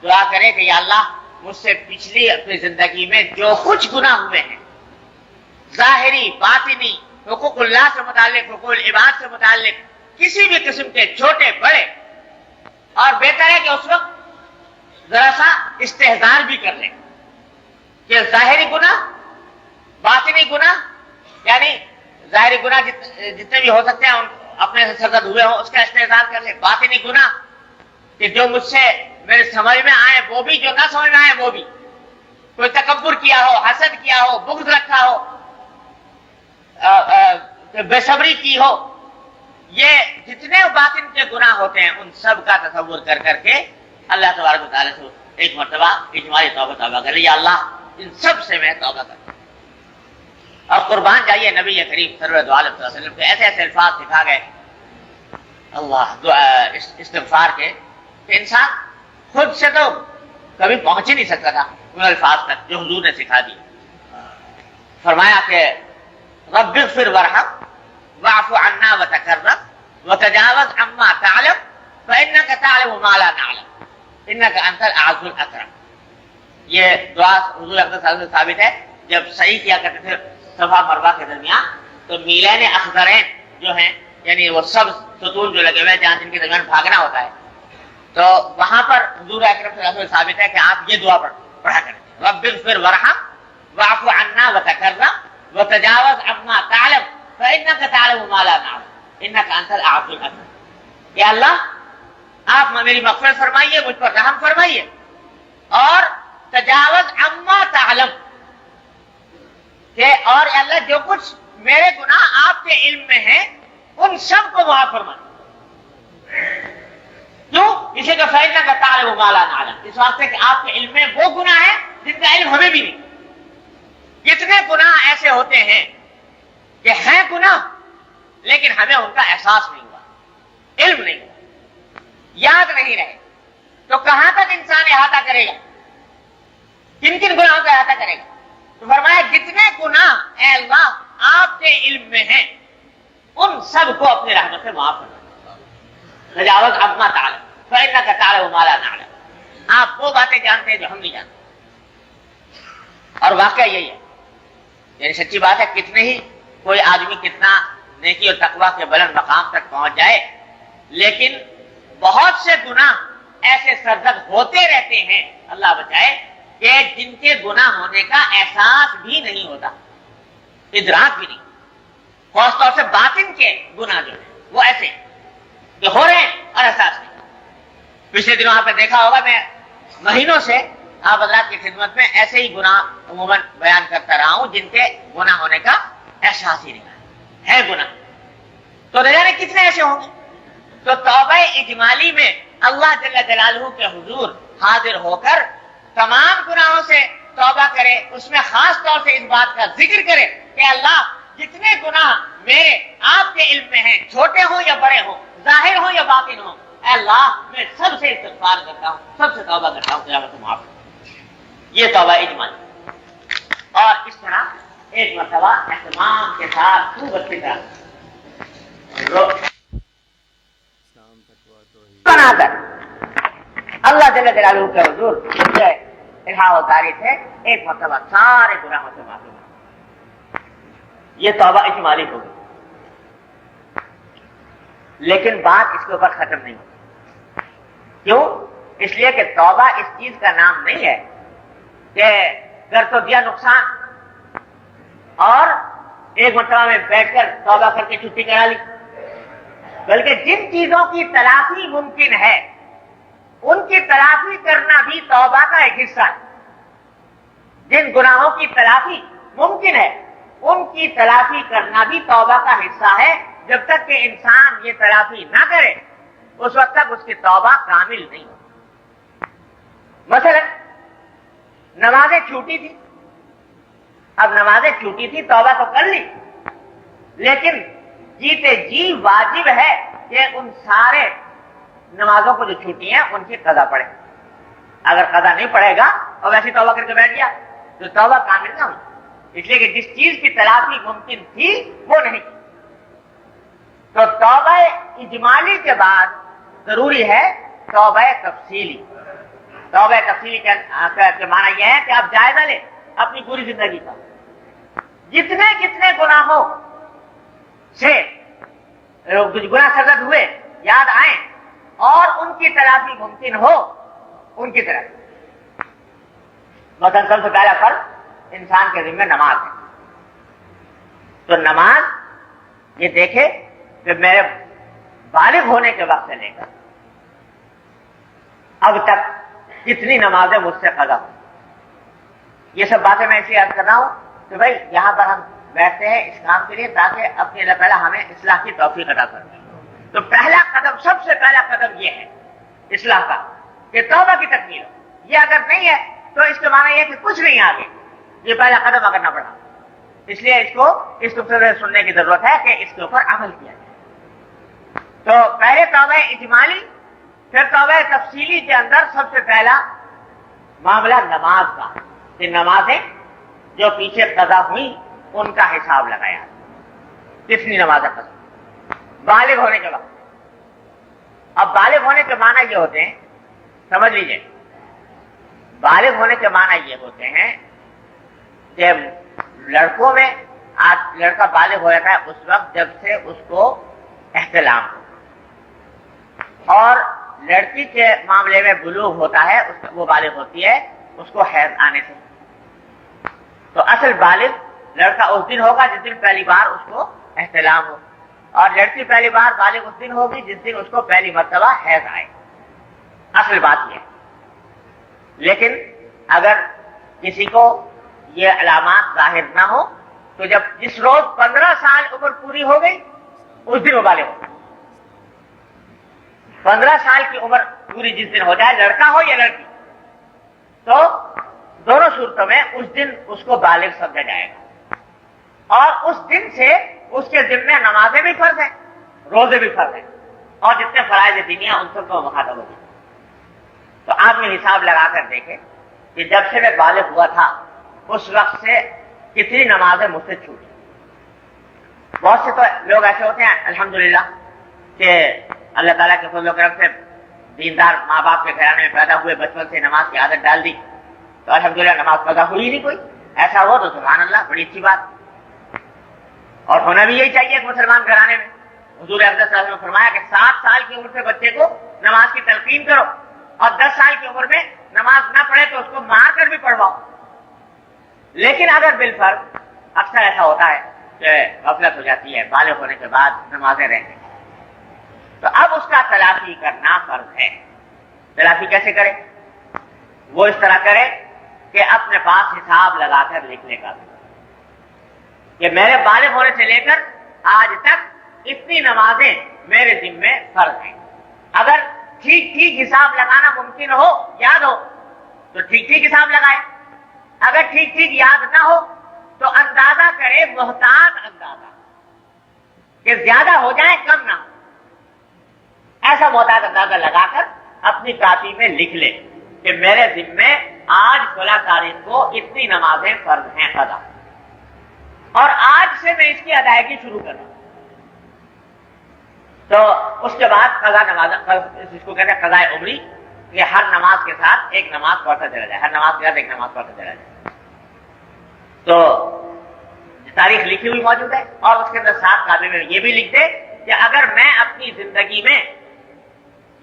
دعا کرے کہ یا اللہ مجھ سے پچھلی اپنی زندگی میں جو کچھ گناہ ہوئے ہیں، ظاہری باطنی، حقوق اللہ سے متعلق، حقوق العباد سے متعلق، کسی بھی قسم کے چھوٹے بڑے، اور بہتر ہے کہ اس وقت ذرا سا استحضار بھی کر لیں کہ ظاہری گناہ، باطنی گناہ، یعنی ظاہری گناہ جتنے بھی ہو سکتے ہیں اپنے سے سرزد ہوئے ہوں اس کا استحضار کر لیں. باطنی گناہ کہ جو مجھ سے میرے سمجھ میں آئے وہ بھی، جو نہ سمجھ میں آئے وہ بھی، کوئی تکبر کیا ہو، حسد کیا ہو، بغض رکھا ہو، بے صبری کی ہو، یہ جتنے باطن کے گناہ ہوتے ہیں ان سب کا تصور کر کر کے اللہ تبارک و تعالیٰ سے ایک مرتبہ اجماعی توبہ کر یا اللہ ان سب سے میں توبہ کرتا ہوں. اور قربان جائیے نبی کریم صلی اللہ علیہ وسلم کے ایسے ایسے الفاظ سکھا گئے اللہ استغفار کے کہ انسان خود سے تو کبھی پہنچ ہی نہیں سکتا تھا ان الفاظ تک جو حضور نے سکھا دی. فرمایا کہ رب اغفر وارحم واعف عنا وتکرم وتجاوز عما تعلم فإنك تعلم ما لا نعلم انك انت الاعز الاکرم. یہ دعا حضور اکرم صلی اللہ علیہ وسلم سے ثابت ہے. جب صحیح کیا کرتے تھے صفا مروہ کے درمیان تو میلین اخضرین جو ہیں یعنی وہ سب ستون جو لگے ہوئے جہاں جن کے درمیان بھاگنا ہوتا ہے تو وہاں پر حضور اکرم صلی اللہ علیہ وسلم ثابت ہے کہ آپ یہ دعا پڑھا کریں رب اغفر وارحم واعف عنا وتکرم وتجاوز عما تعلم فإنك تعلم ما لا نعلم انك انت الاعز الاکرم. یا اللہ آپ میری مغفرت فرمائیے, مجھ پر رحم فرمائیے اور تجاوز عما تعلم کہ اور اللہ جو کچھ میرے گناہ آپ کے علم میں ہیں ان سب کو معاف فرمائیے. کیوں؟ اسے کہ فإنك تعلم ما لا نعلم, اس واسطے کہ آپ کے علم میں وہ گناہ ہیں جن کا علم ہمیں بھی نہیں. کتنے گناہ ایسے ہوتے ہیں کہ ہیں گناہ لیکن ہمیں ان کا احساس نہیں ہوا, علم نہیں ہوا, یاد نہیں رہے. تو کہاں تک انسان احاطہ کرے گا, کن کن گناہوں کا احاطہ کرے گا؟ تو فرمایا جتنے گناہ اے اللہ آپ کے علم میں ہیں ان سب کو اپنی رحمت سے معاف کرنا. تجاوز عما تعلم فإنك تعلم ما لا نعلم. آپ وہ باتیں جانتے ہیں جو ہم نہیں جانتے. اور واقعہ یہی ہے, یعنی سچی بات ہے, کتنے ہی کوئی آدمی کتنا نیکی اور تقویٰ کے بلند مقام تک پہنچ جائے لیکن بہت سے گناہ ایسے سرزد ہوتے رہتے ہیں اللہ بچائے کہ جن کے گناہ ہونے کا احساس بھی نہیں ہوتا, ادراک بھی نہیں. خاص طور سے باطن کے گناہ جو ہیں وہ ایسے کہ ہو رہے ہیں اور احساس نہیں. پچھلے دنوں آپ نے دیکھا ہوگا میں مہینوں سے آپ حضرات کی خدمت میں ایسے ہی گناہ عموماً بیان کرتا رہا ہوں جن کے گناہ ہونے کا احساس ہی نہیں ہے گناہ. تو نہ جانے کتنے ایسے ہوں گے. تو توبہ اجمالی میں اللہ جل جلالہ کے حضور حاضر ہو کر تمام گناہوں سے توبہ کرے, اس میں خاص طور سے اس بات کا ذکر کرے کہ اللہ جتنے گناہ میرے آپ کے علم میں ہیں, چھوٹے ہوں یا بڑے ہوں, ظاہر ہوں یا باطن ہوں, اے اللہ میں سب سے استغفار کرتا ہوں, سب سے توبہ کرتا ہوں, قیامت معاف. یہ توبہ اجمالی. اور اس طرح ایک مرتبہ اہتمام کے ساتھ خوب اچھی طرح بنا کر اللہ جل جلالہ کے حضور الہا و تعریف ہے ایک مرتبہ سارے گناہوں سے معافی. یہ توبہ اجمالی ہوگی. لیکن بات اس کے اوپر ختم نہیں ہوتی. کیوں؟ اس لیے کہ توبہ اس چیز کا نام نہیں ہے کہ کر تو دیا نقصان اور ایک مرتبہ میں بیٹھ کر توبہ کر کے چھٹی کرا لی, بلکہ جن چیزوں کی تلافی ممکن ہے ان کی تلافی کرنا بھی توبہ کا ایک حصہ ہے. جن گناہوں کی تلافی ممکن ہے ان کی تلافی کرنا بھی توبہ کا حصہ ہے. جب تک کہ انسان یہ تلافی نہ کرے اس وقت تک اس کی توبہ کامل نہیں ہو. مثلا نمازیں چھوٹی تھی, اب نمازیں چھوٹی تھی توبہ تو کر لی, لیکن جیتے جی واجب ہے کہ ان سارے نمازوں کو جو چھوٹی ہیں ان کی قضا پڑے. اگر قضا نہیں پڑے گا اور ویسی توبہ کر کے بیٹھ گیا تو توبہ کامل نہ ہوئی, اس لیے کہ جس چیز کی تلافی ممکن تھی وہ نہیں. تو توبہ اجمالی کے بعد ضروری ہے توبہ تفصیلی. توبہ تفصیلی کا معنی یہ ہے کہ آپ جائزہ لیں اپنی پوری زندگی کا, جتنے کتنے گناہوں سے گناہ سرزد ہوئے یاد آئیں اور ان کی تلافی ممکن ہو ان کی تلافی. مثلا سب سے پہلا فرض انسان کے ذمہ نماز ہے. تو نماز یہ دیکھے کہ میرے بالغ ہونے کے وقت سے لے کر اب تک کتنی نمازیں مجھ سے قضا ہوئی. یہ سب باتیں میں اسے یاد کر رہا ہوں کہ بھائی یہاں پر ہم بیٹھتے ہیں اس کام کے لیے تاکہ اپنے اللہ تعالیٰ ہمیں اصلاح کی توفیق عطا کرے. تو پہلا قدم, سب سے پہلا قدم یہ ہے اصلاح کا کہ توبہ کی تکمیل ہو. یہ اگر نہیں ہے تو اس کے معنی یہ ہے کہ کچھ نہیں آگے، یہ پہلا قدم کرنا پڑا. اس لیے اس تفسیر سننے کی ضرورت ہے کہ اس کے اوپر عمل کیا جائے. تو پہلے توبہ اجمالی، پھر توبہ تفصیلی کے اندر سب سے پہلا معاملہ نماز کا، کہ نمازیں جو پیچھے قضا ہوئی ان کا حساب لگایا. کتنی نمازیں قضا بالغ ہونے کے وقت. اب بالغ ہونے کے معنی یہ ہوتے ہیں، سمجھ لیجئے، بالغ ہونے کے معنی یہ ہوتے ہیں کہ لڑکوں میں آج لڑکا بالغ ہو جاتا ہے اس وقت جب سے اس کو احتلام ہو، اور لڑکی کے معاملے میں بلوغ ہوتا ہے، وہ بالغ ہوتی ہے اس کو حیض آنے سے. تو اصل بالغ لڑکا اس دن ہوگا جس دن پہلی بار اس کو احتلام ہو، اور لڑکی پہلی بار بالغ اس دن ہوگی جس دن اس کو پہلی مرتبہ حیض آئے. اصل بات یہ ہے. لیکن اگر کسی کو یہ علامات ظاہر نہ ہو تو جس روز 15 سال عمر پوری ہو گئی اس دن وہ بالغ ہو. 15 سال کی عمر پوری جس دن ہو جائے، لڑکا ہو یا لڑکی، تو دونوں صورتوں میں اس دن اس کو بالغ سمجھا جائے گا. اور اس دن سے اس کے ذمہ نمازیں بھی فرض ہیں، روزے بھی فرض ہیں، اور جتنے فرائض دینیا ان سب کو مخاطب ہوگی. تو آپ نے حساب لگا کر دیکھیں کہ جب سے میں بالغ ہوا تھا اس وقت سے کتنی نمازیں مجھ سے چھوٹی. بہت سے تو لوگ ایسے ہوتے ہیں الحمدللہ کہ اللہ تعالیٰ کے فضل و کرم سے دیندار ماں باپ کے گھرانے میں پیدا ہوئے، بچپن سے نماز کی عادت ڈال دی تو الحمدللہ نماز قضا ہوئی نہیں کوئی. ایسا ہو تو سبحان اللہ، بڑی اچھی بات، اور ہونا بھی یہی چاہیے کہ مسلمان گھرانے میں. حضور اقدس صلی اللہ علیہ وسلم نے فرمایا کہ 7 سال کی عمر سے بچے کو نماز کی تلقین کرو، اور 10 سال کی عمر میں نماز نہ پڑھے تو اس کو مار کر بھی پڑھواؤ. لیکن اگر بالفرض اکثر ایسا ہوتا ہے کہ غفلت ہو جاتی ہے، بالغ ہونے کے بعد نمازیں رہنے، تو اب اس کا تلافی کرنا فرض ہے. تلافی کیسے کرے؟ وہ اس طرح کرے کہ اپنے پاس حساب لگا کر لکھنے کا کہ میرے بالغ ہونے سے لے کر آج تک اتنی نمازیں میرے ذمے فرض ہیں. اگر ٹھیک ٹھیک حساب لگانا ممکن ہو، یاد ہو تو ٹھیک ٹھیک حساب لگائے. اگر ٹھیک ٹھیک یاد نہ ہو تو اندازہ کرے، محتاط اندازہ، کہ زیادہ ہو جائے کم نہ ہو. ایسا محتاط اندازہ لگا کر اپنی کاپی میں لکھ لے کہ میرے ذمے آج فلاں تاریخ کو اتنی نمازیں فرض ہیں قضا، اور آج سے میں اس کی ادائیگی شروع کر رہا ہوں. تو اس کے بعد قضا نماز، اس کو کہتے ہیں قضاء عمری، کہ ہر نماز کے ساتھ ایک نماز پڑھتا چلا جائے، ہر نماز کے ساتھ ایک نماز پڑھتا چلا جائے. تو تاریخ لکھی ہوئی موجود ہے، اور اس کے اندر ساتھ کاپی میں یہ بھی لکھ دے کہ اگر میں اپنی زندگی میں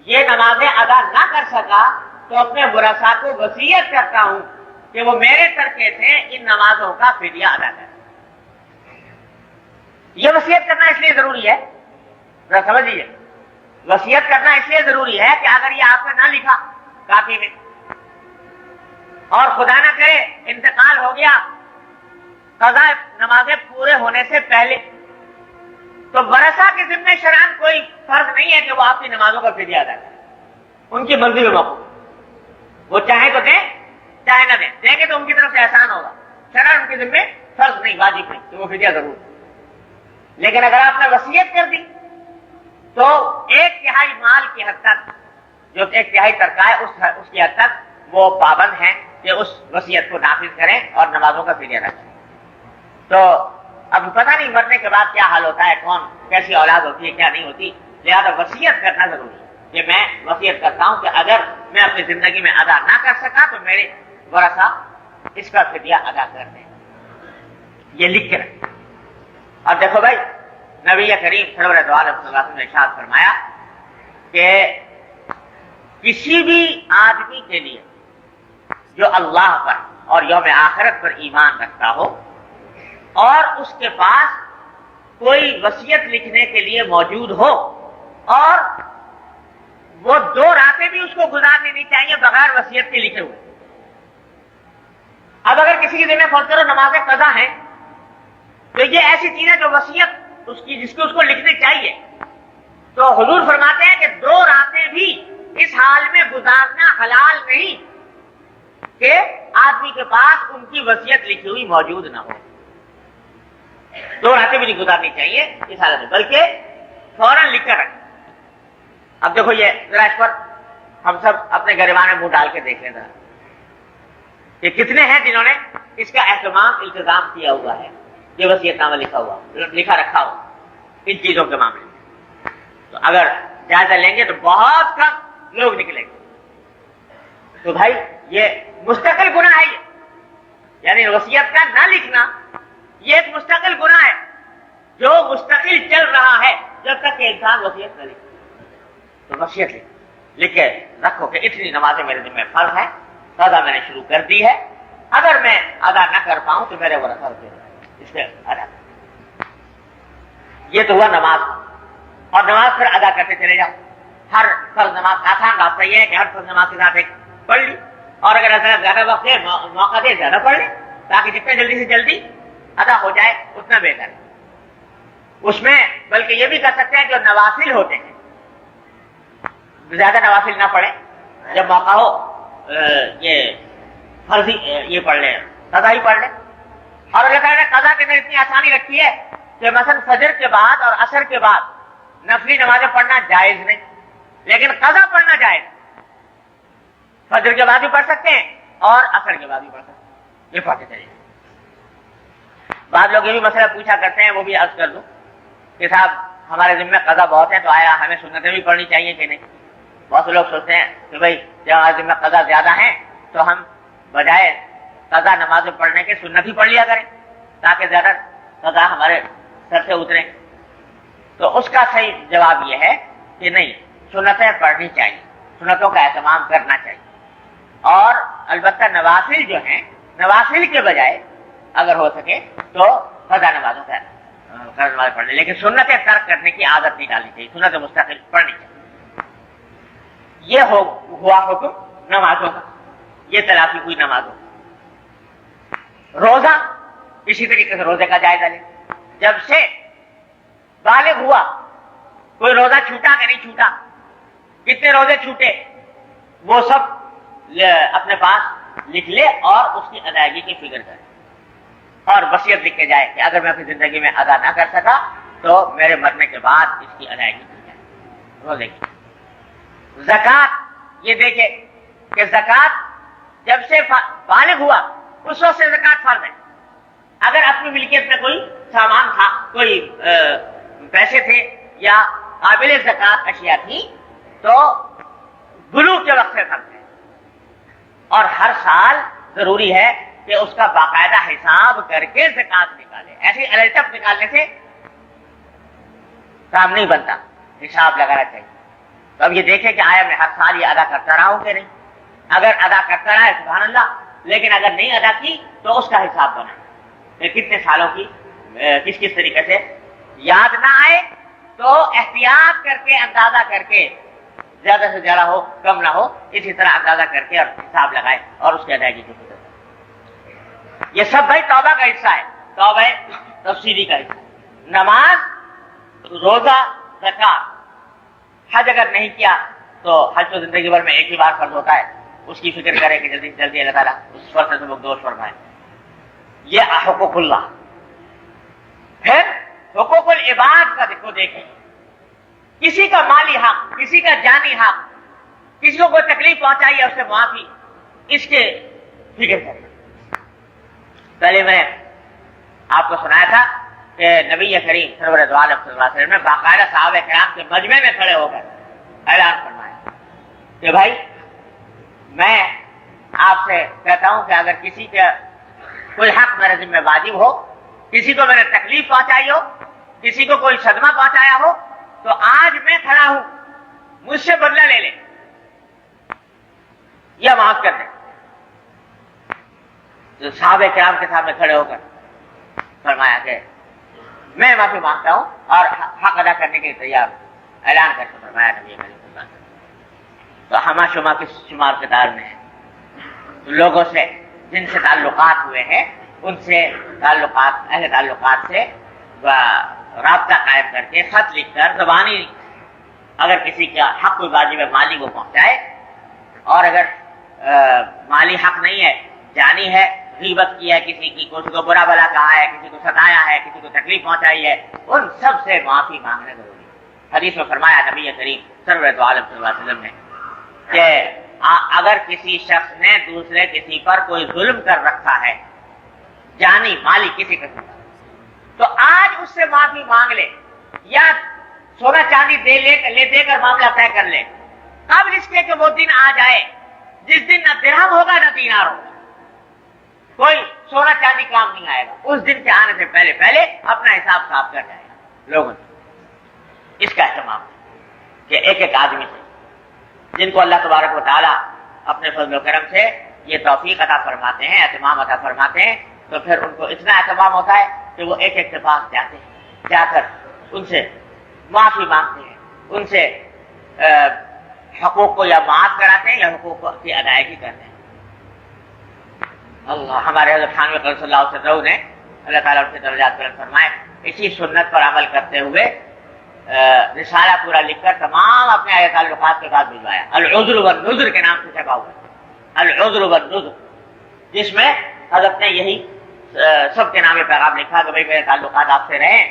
یہ نمازیں ادا نہ کر سکا تو اپنے ورثاء کو وصیت کرتا ہوں کہ وہ میرے ترکے سے ان نمازوں کا فدیہ ادا کریں. یہ وصیت کرنا اس لیے ضروری ہے، سمجھ لیجیے، وصیت کرنا اس لیے ضروری ہے کہ اگر یہ آپ نے نہ لکھا کاپی میں اور خدا نہ کرے انتقال ہو گیا قضا نمازیں پورے ہونے سے پہلے، تو ورثاء کے ذمہ شرعاً کوئی فرض نہیں ہے کہ وہ آپ کی نمازوں کا فدیہ ادا کریں. ان کی مرضی میں مقبول، وہ چاہے تو دیں چاہے نہ دیں، دیں گے تو ان کی طرف سے احسان ہوگا، شرعاً ان کے ذمہ فرض نہیں، واجب نہیں کہ وہ فدیہ ضرور. لیکن اگر آپ نے وصیت کر دی تو 1/3 مال کی حد تک، جو 1/3 ترکہ ہے اس کی حد تک وہ پابند ہیں کہ اس وصیت کو نافذ کریں اور نمازوں کا فدیہ ادا کریں. تو اب پتہ نہیں مرنے کے بعد کیا حال ہوتا ہے، کون کیسی اولاد ہوتی ہے کیا نہیں ہوتی، لہذا وصیت کرنا ضروری ہے کہ میں وصیت کرتا ہوں کہ اگر میں اپنی زندگی میں ادا نہ کر سکا تو میرے ورثاء اس کا فدیہ ادا کر دیں. یہ لکھ کے رکھیں. اور دیکھو بھائی، نبی کریم سرور دو عالم صلی اللہ علیہ وسلم نے ارشاد فرمایا کہ کسی بھی آدمی کے لیے جو اللہ پر اور یوم آخرت پر ایمان رکھتا ہو اور اس کے پاس کوئی وصیت لکھنے کے لیے موجود ہو، اور وہ 2 راتیں بھی اس کو گزارنی نہیں چاہیے بغیر وصیت کے لکھے ہوئے. اب اگر کسی کے ذمہ فرض کرو نماز قضا ہے تو یہ ایسی چیز ہے جو وصیت اس کی جس کو اس کو لکھنے چاہیے، تو حضور فرماتے ہیں کہ 2 راتیں بھی اس حال میں گزارنا حلال نہیں کہ آدمی کے پاس ان کی وصیت لکھی ہوئی موجود نہ ہو. 2 راتیں بھی نہیں گزارنی چاہیے اس حالت میں، بلکہ فوراً لکھ کر رکھیں. اب دیکھو یہ ذرا اس پر ہم سب اپنے گریبان میں منہ ڈال کے دیکھ لیں کہ کتنے ہیں جنہوں نے اس کا اہتمام التزام کیا ہوا ہے، یہ وصیت نامہ لکھا رکھا ہو ان چیزوں کے معاملے میں. تو اگر جائزہ لیں گے تو بہت کم لوگ نکلیں گے. تو بھائی یہ مستقل گناہ ہے، یعنی وصیت کا نہ لکھنا یہ ایک مستقل گناہ ہے جو مستقل چل رہا ہے جب تک کہ انسان وصیت نہ لکھے. تو وصیت لکھ کے رکھو کہ اتنی نمازیں میرے ذمہ فرض ہیں، قضا میں نے شروع کر دی ہے، اگر میں ادا نہ کر پاؤں تو میرے ورثہ اس سے ادا. یہ تو ہوا نماز، اور نماز پھر ادا کرتے چلے جاؤ. ہر فرض نماز آسان راستہ یہ ہے کہ ہر فرض نماز کے ساتھ ایک پڑھ لی، اور اگر زیادہ وقت ہے موقع دے زیادہ پڑھ لیں تاکہ جتنے جلدی سے جلدی ادا ہو جائے اتنا بہتر ہے. اس میں بلکہ یہ بھی کر سکتے ہیں جو نوافل ہوتے ہیں، زیادہ نوافل نہ پڑھیں، جب موقع ہو یہ فرضی یہ پڑھ لیں، قضا ہی پڑھ لیں. اور اللہ تعالیٰ نے قضا کے اندر اتنی آسانی رکھی ہے کہ مثلا فجر کے بعد اور عصر کے بعد نفلی نمازیں پڑھنا جائز نہیں، لیکن قضا پڑھنا جائز. فجر کے بعد بھی پڑھ سکتے ہیں اور عصر کے بعد بھی پڑھ سکتے ہیں، یہ پڑھتے چلیے. بعض لوگ یہ بھی مسئلہ پوچھا کرتے ہیں، وہ بھی عرض کر دوں کہ صاحب ہمارے ذمہ قضا بہت ہے تو آیا ہمیں سنتیں بھی پڑھنی چاہیے کہ نہیں. بہت سے لوگ سوچتے ہیں کہ بھائی جب ہمارے ذمہ قضا زیادہ ہیں تو ہم بجائے قضا نمازیں پڑھنے کے سنت ہی پڑھ لیا کریں تاکہ زیادہ قضا ہمارے سر سے اترے. تو اس کا صحیح جواب یہ ہے کہ نہیں، سنتیں پڑھنی چاہیے، سنتوں کا اہتمام کرنا چاہیے. اور البتہ نوافل جو ہیں، نوافل کے بجائے اگر ہو سکے تو قضا نمازوں کا نماز پڑھنے، لیکن سنتیں ترک کرنے کی عادت نہیں ڈالنی چاہیے، سنتیں مستقل پڑھنی چاہیے. یہ ہوا حکم نمازوں کا، یہ تلافی ہوئی نمازوں. روزہ اسی طریقے سے روزے کا جائزہ لیں. جب سے بالغ ہوا کوئی روزہ چھوٹا کہ نہیں چھوٹا، کتنے روزے چھوٹے، وہ سب اپنے پاس لکھ لے اور اس کی ادائیگی کی فکر کرے اور وصیت لکھ کے جائے کہ اگر میں اپنی زندگی میں ادا نہ کر سکا تو میرے مرنے کے بعد اس کی ادائیگی کی جائے روزے کی. زکات یہ دیکھے کہ زکات جب سے بالغ ہوا اس وقت سے زکات فرض ہے. اگر اپنی ملکیت میں کوئی سامان تھا، کوئی پیسے تھے یا قابل زکات اشیاء تھی تو بلوغ کے وقت سے فرض ہے. اور ہر سال ضروری ہے کہ اس کا باقاعدہ حساب کر کے زکات نکالے. ایسے الٹپ نکالنے سے کام نہیں بنتا، حساب لگانا چاہیے. تو اب یہ دیکھیں کہ آیا میں ہر سال یہ ادا کرتا رہا ہوں کہ نہیں. اگر ادا کرتا رہا ہے سبحان اللہ، لیکن اگر نہیں ادا کی تو اس کا حساب بنا کہ کتنے سالوں کی کس کس طریقے سے. یاد نہ آئے تو احتیاط کر کے اندازہ کر کے، زیادہ سے زیادہ ہو کم نہ ہو، اسی طرح اندازہ کر کے اور حساب لگائے اور اس کی ادائیگی کی فکر. یہ سب بھائی توبہ کا حصہ ہے، توبہ تفصیلی کا حصہ. نماز، روزہ، زکات. حج اگر نہیں کیا تو حج تو زندگی بھر میں ایک ہی بار فرض ہوتا ہے، اس کی فکر کرے کہ جلدی سے جلدی اللہ تعالیٰ اس فرض سے دوش فرمائے. یہ حقوق اللہ. پھر حقوق العباد کا دیکھیں، کسی کا مالی حق، کسی کا جانی حق، کسی کو کوئی تکلیف پہنچائی ہے اس سے معافی، اس کے فکر کریں. پہلے میں نے آپ کو سنایا تھا کہ نبی کریم سرور دو عالم صلی اللہ علیہ وسلم نے باقاعدہ صحابہ کرام کے مجمع میں کھڑے ہو کر اعلان فرمایا کہ بھائی میں آپ سے کہتا ہوں کہ اگر کسی کا کوئی حق میرے ذمہ واجب ہو، کسی کو میں نے تکلیف پہنچائی ہو، کسی کو کوئی صدمہ پہنچایا ہو، تو آج میں کھڑا ہوں، مجھ سے بدلہ لے لیں یا معاف کر دیں. تو صحابہ کرام کے سامنے کھڑے ہو کر فرمایا کہ میں معافی مانگتا ہوں اور حق ادا کرنے کے لیے تیار ہوں. اعلان کر کے فرمایا نبی کریم صلی اللہ علیہ وسلم. تو ہما شما کے شمار کے دار میں ہے لوگوں سے جن سے تعلقات ہوئے ہیں، ان سے تعلقات، اہل تعلقات سے رابطہ قائم کر کے خط لکھ کر زبانی اگر کسی کا حق کوئی واجب مالی وہ پہنچائے، اور اگر مالی حق نہیں ہے، جانی ہے، غیبت کی ہے کسی کی، کسی کو برا بلا کہا ہے، کسی کو ستایا ہے، کسی کو تکلیف پہنچائی ہے، ان سب سے معافی مانگنا ضروری ہے۔ حدیث میں فرمایا نبی کریم سرورت عالم صلی اللہ علیہ وسلم نے کہ اگر کسی شخص نے دوسرے کسی پر کوئی ظلم کر رکھا ہے، جانی مالی کسی قسم کا، تو آج اس سے معافی مانگ لے، یا سونا چاندی دے کر معاملہ طے کر لے، قبل اس کے کہ وہ دن آ جائے جس دن نہ درہم ہوگا نہ دینار ہوگا، کوئی سونا چاندی کام نہیں آئے گا۔ اس دن کے آنے سے پہلے پہلے اپنا حساب صاف کر جائے گا لوگوں سے۔ اس کا اہتمام کہ ایک ایک آدمی سے، جن کو اللہ تبارک و تعالیٰ اپنے فضل و کرم سے یہ توفیق عطا فرماتے ہیں، اہتمام عطا فرماتے ہیں، تو پھر ان کو اتنا اہتمام ہوتا ہے کہ وہ ایک ایک کے پاس جاتے ہیں، جا کر ان سے معافی مانگتے ہیں، ان سے حقوق کو یا معاف کراتے ہیں یا حقوق کی ادائیگی کرتے ہیں۔ اللہ ہمارے حضرت خانوی قدس صلی اللہ علیہ وسلم نے اللہ تعالیٰ ان کے درجات بلند فرمائے، اسی سنت پر عمل کرتے ہوئے رسالہ پورا لکھ کر تمام اپنے آیا تعلقات کے ساتھ بھجوایا، العذر والنذر کے نام سے چھپا ہوا ہے، العذر والنذر، جس میں حضرت نے یہی سب کے نام پیغام لکھا کہ بھائی میرے تعلقات آپ سے رہیں،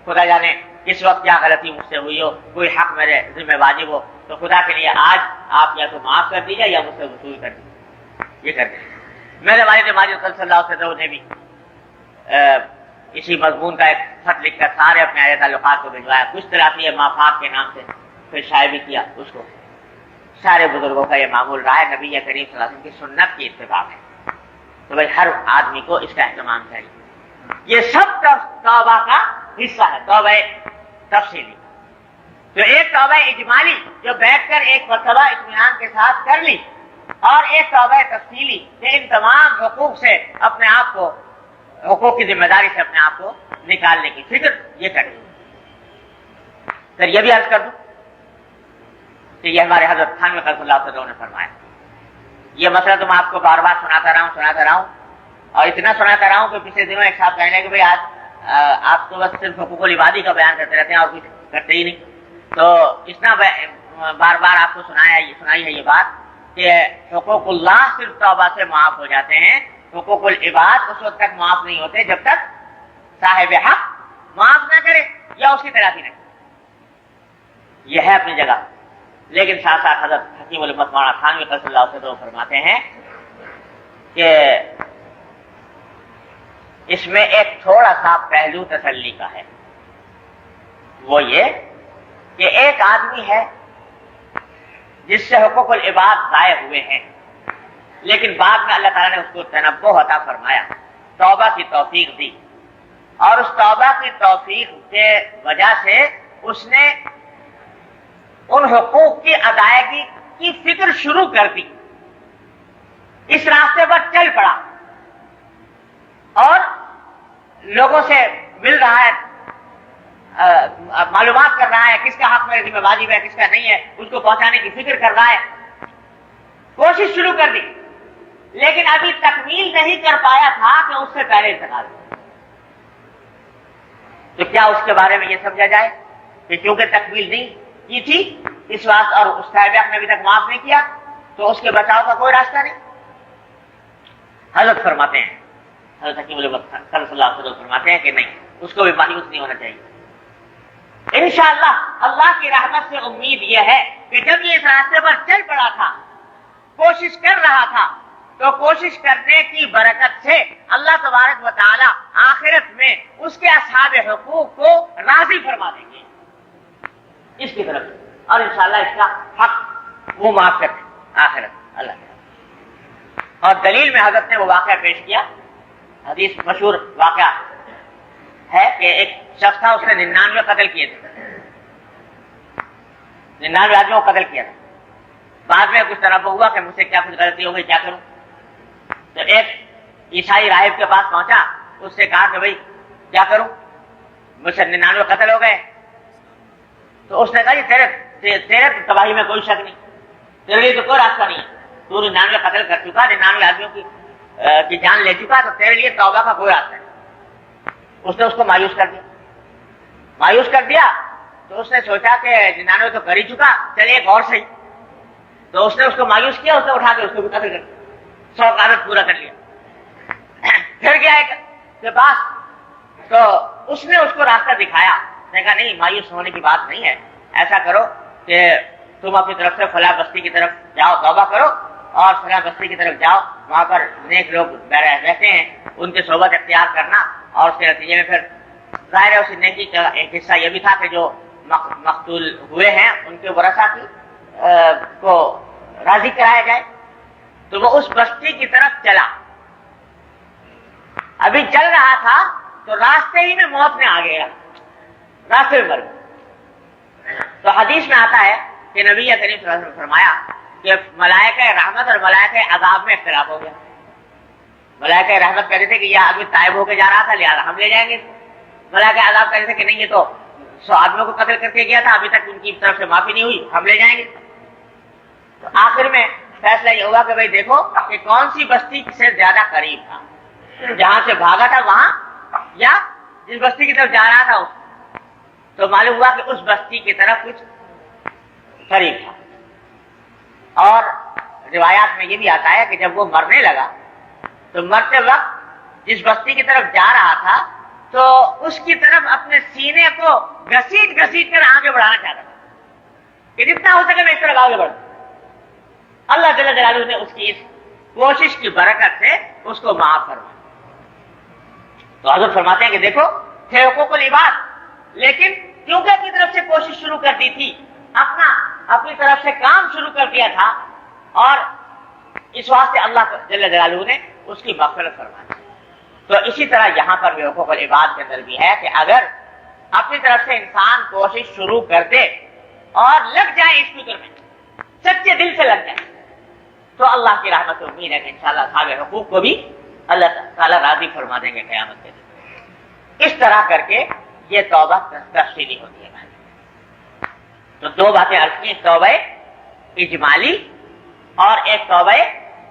خدا جانے کس وقت کیا غلطی مجھ سے ہوئی ہو، کوئی حق میرے ذمہ واجب ہو تو خدا کے لیے آج آپ یا تو معاف کر دیجیے یا مجھ سے وصول کر دیجیے، یہ کر دیجیے۔ میرے والد ماجد صلی اللہ علیہ وسلم نے بھی اسی مضمون کا ایک خط لکھ کر سارے اپنے آیا تعلقات کو بھجوایا، کچھ طرح یہ مافات کے نام سے پھر شائع بھی کیا اس کو۔ سارے بزرگوں کا یہ معمول رہا ہے، نبی کریم صلی اللہ علیہ وسلم کی سنت کی اتباع ہے، تو بھائی ہر آدمی کو اس کا اہتمام چاہیے۔ یہ سب توبہ کا حصہ ہے، توبہ تفصیلی۔ تو ایک توبہ اجمالی جو بیٹھ کر ایک مرتبہ اطمینان کے ساتھ کر لی، اور ایک توبہ تفصیلی کہ ان تمام حقوق سے اپنے آپ کو، حقوق کی ذمہ داری سے اپنے آپ کو نکالنے کی فکر یہ کریں۔ پھر یہ بھی عرض کر دوں کہ یہ ہمارے حضرت خانوی قدس اللہ علیہ وسلم نے فرمایا، یہ مسئلہ تو میں آپ کو بار بار سناتا رہا ہوں اور اتنا سناتا رہا ہوں کہ پچھلے دنوں ایک صاحب کہنے کہ بھائی آج آپ تو بس صرف حقوق العبادی کا بیان کرتے رہتے ہیں اور کچھ کرتے ہی نہیں، تو اتنا بار بار آپ کو سنائی ہے یہ بات کہ حقوق اللہ صرف توبہ سے معاف ہو جاتے ہیں، حقوق العباد اس وقت تک معاف نہیں ہوتے جب تک صاحب حق معاف نہ کرے یا اس کی تلافی نہ کرے۔ یہ ہے اپنی جگہ، لیکن ساتھ ساتھ حضرت حکیم الامت مولانا خانوی قدس اللہ علیہ وسلم فرماتے ہیں کہ اس میں ایک تھوڑا سا پہلو تسلی کا ہے، وہ یہ کہ ایک آدمی ہے جس سے حقوق العباد ضائع ہوئے ہیں، لیکن بعد میں اللہ تعالیٰ نے اس کو تنبہ عطا فرمایا، توبہ کی توفیق دی، اور اس توبہ کی توفیق کے وجہ سے اس نے ان حقوق کی ادائیگی کی فکر شروع کر دی، اس راستے پر چل پڑا اور لوگوں سے مل رہا ہے، معلومات کر رہا ہے کس کا حق میرے ذمہ واجب ہے کس کا نہیں ہے، اس کو پہنچانے کی فکر کر رہا ہے، کوشش شروع کر دی، لیکن ابھی تکمیل نہیں کر پایا تھا کہ اس سے پہلے انتقال ہوا۔ تو کیا اس کے بارے میں یہ سمجھا جائے کہ کیونکہ تکمیل نہیں کی تھی اس وقت اور اس صاحب حق نے ابھی تک معاف نہیں کیا تو اس کے بچاؤ کا کوئی راستہ نہیں؟ حضرت فرماتے ہیں، حضرت حکیم الامت صلی اللہ علیہ وسلم فرماتے ہیں کہ نہیں، اس کو بھی مایوس نہیں ہونا چاہیے۔ انشاءاللہ اللہ کی رحمت سے امید یہ ہے کہ جب یہ اس راستے پر چل پڑا تھا، کوشش کر رہا تھا، تو کوشش کرنے کی برکت سے اللہ تبارک و تعالی آخرت میں اس کے اصحاب حقوق کو راضی فرما دیں گے اس کی طرف، اور انشاءاللہ اس کا حق وہ معاف کر دیں آخرت اللہ تعالی۔ اور دلیل میں حضرت نے وہ واقعہ پیش کیا، حدیث مشہور واقعہ ہے کہ ایک شخص تھا، اس نے 99 قتل کیے تھے، 99 آدمیوں کو قتل کیا تھا۔ بعد میں کچھ تنبہ ہوا کہ مجھ سے کیا کچھ غلطی ہو گئی، کیا کروں؟ تو ایک عیسائی راہب کے پاس پہنچا، اس سے کہا کہ بھائی کیا کروں، مجھ سے 99 قتل ہو گئے۔ تو اس نے کہا جی تیرے تباہی میں کوئی شک نہیں، تیرے لیے تو کوئی راستہ نہیں ہے، تو 99 قتل کر چکا، 99 آدمیوں کی جان لے چکا، تو تیرے لیے توبہ کا کوئی راستہ نہیں۔ اس نے اس کو مایوس کر دیا تو اس نے سوچا کہ 99 تو کر ہی چکا، چلے ایک اور صحیح. تو اس نے اس کو مایوس کیا، اس نے اٹھا کے اس کو بھی قتل کر دیا، 100 کا عدد پورا کر لیا. پھر گیا ایک کے پاس، تو اس نے اس کو راستہ دکھایا. نے کہا نہیں، مایوس ہونے کی بات نہیں ہے، ایسا کرو کہ تم اپنی طرف سے فلاں بستی کی طرف جاؤ، توبہ کرو اور فلاں بستی کی طرف جاؤ، وہاں پر نیک لوگ رہتے ہیں، ان کی صحبت اختیار کرنا. اور اس کے نتیجے میں پھر ظاہر ہے اس نیکی کا ایک حصہ یہ بھی تھا کہ جو مقتول ہوئے ہیں ان کے ورثہ کو راضی کرایا جائے. تو وہ اس بستی کی طرف چلا. ابھی چل رہا تھا تو راستے ہی میں موت نے آ گیا، راستے میں مر گیا. تو حدیث میں آتا ہے کہ نبی کریم صلی اللہ علیہ وسلم نے فرمایا کہ ملائکہ رحمت اور ملائکہ عذاب میں اختلاف ہو گیا. ملائکہ رحمت کہتے تھے کہ یہ آدمی تائب ہو کے جا رہا تھا لہٰذا ہم لے جائیں گے. ملائکہ عذاب کہتے تھے کہ نہیں، یہ تو 100 آدمیوں کو قتل کر کے گیا تھا، ابھی تک ان کی طرف سے معافی نہیں ہوئی، ہم لے جائیں گے. تو آخر میں فیصلہ یہ ہوا کہ بھائی دیکھو کہ کون سی بستی سے زیادہ قریب تھا، جہاں سے بھاگا تھا وہاں یا جس بستی کی طرف جا رہا تھا اس. تو معلوم ہوا کہ اس بستی کی طرف کچھ قریب تھا. اور روایات میں یہ بھی آتا ہے کہ جب وہ مرنے لگا تو مرتے وقت جس بستی کی طرف جا رہا تھا تو اس کی طرف اپنے سینے کو گھسیٹ گھسیٹ کر آگے بڑھانا چاہتا تھا کہ جتنا ہو سکے میں اس طرف آگے بڑھوں. اللہ جل جلالہ نے اس کی اس کوشش کی برکت سے اس کو معاف فرمایا. تو حضرت فرماتے ہیں کہ دیکھو تھے حقوق العباد، لیکن کیونکہ اپنی طرف سے کوشش شروع کر دی تھی، اپنی طرف سے کام شروع کر دیا تھا، اور اس واسطے اللہ جل جلالہ نے اس کی مغفرت فرمائی. تو اسی طرح یہاں پر بھی حقوق العباد کے اندر بھی ہے کہ اگر اپنی طرف سے انسان کوشش شروع کر دے اور لگ جائے اس فکر میں، سچے دل سے لگ جائے، تو اللہ کی رحمت امید ہے کہ انشاءاللہ اصحاب حقوق کو بھی اللہ تعالیٰ راضی فرما دیں گے قیامت کے دن. اس طرح کر کے یہ توبہ تفصیلی ہوتی ہے. تو دو باتیں عرض کی، توبہ اجمالی اور ایک توبہ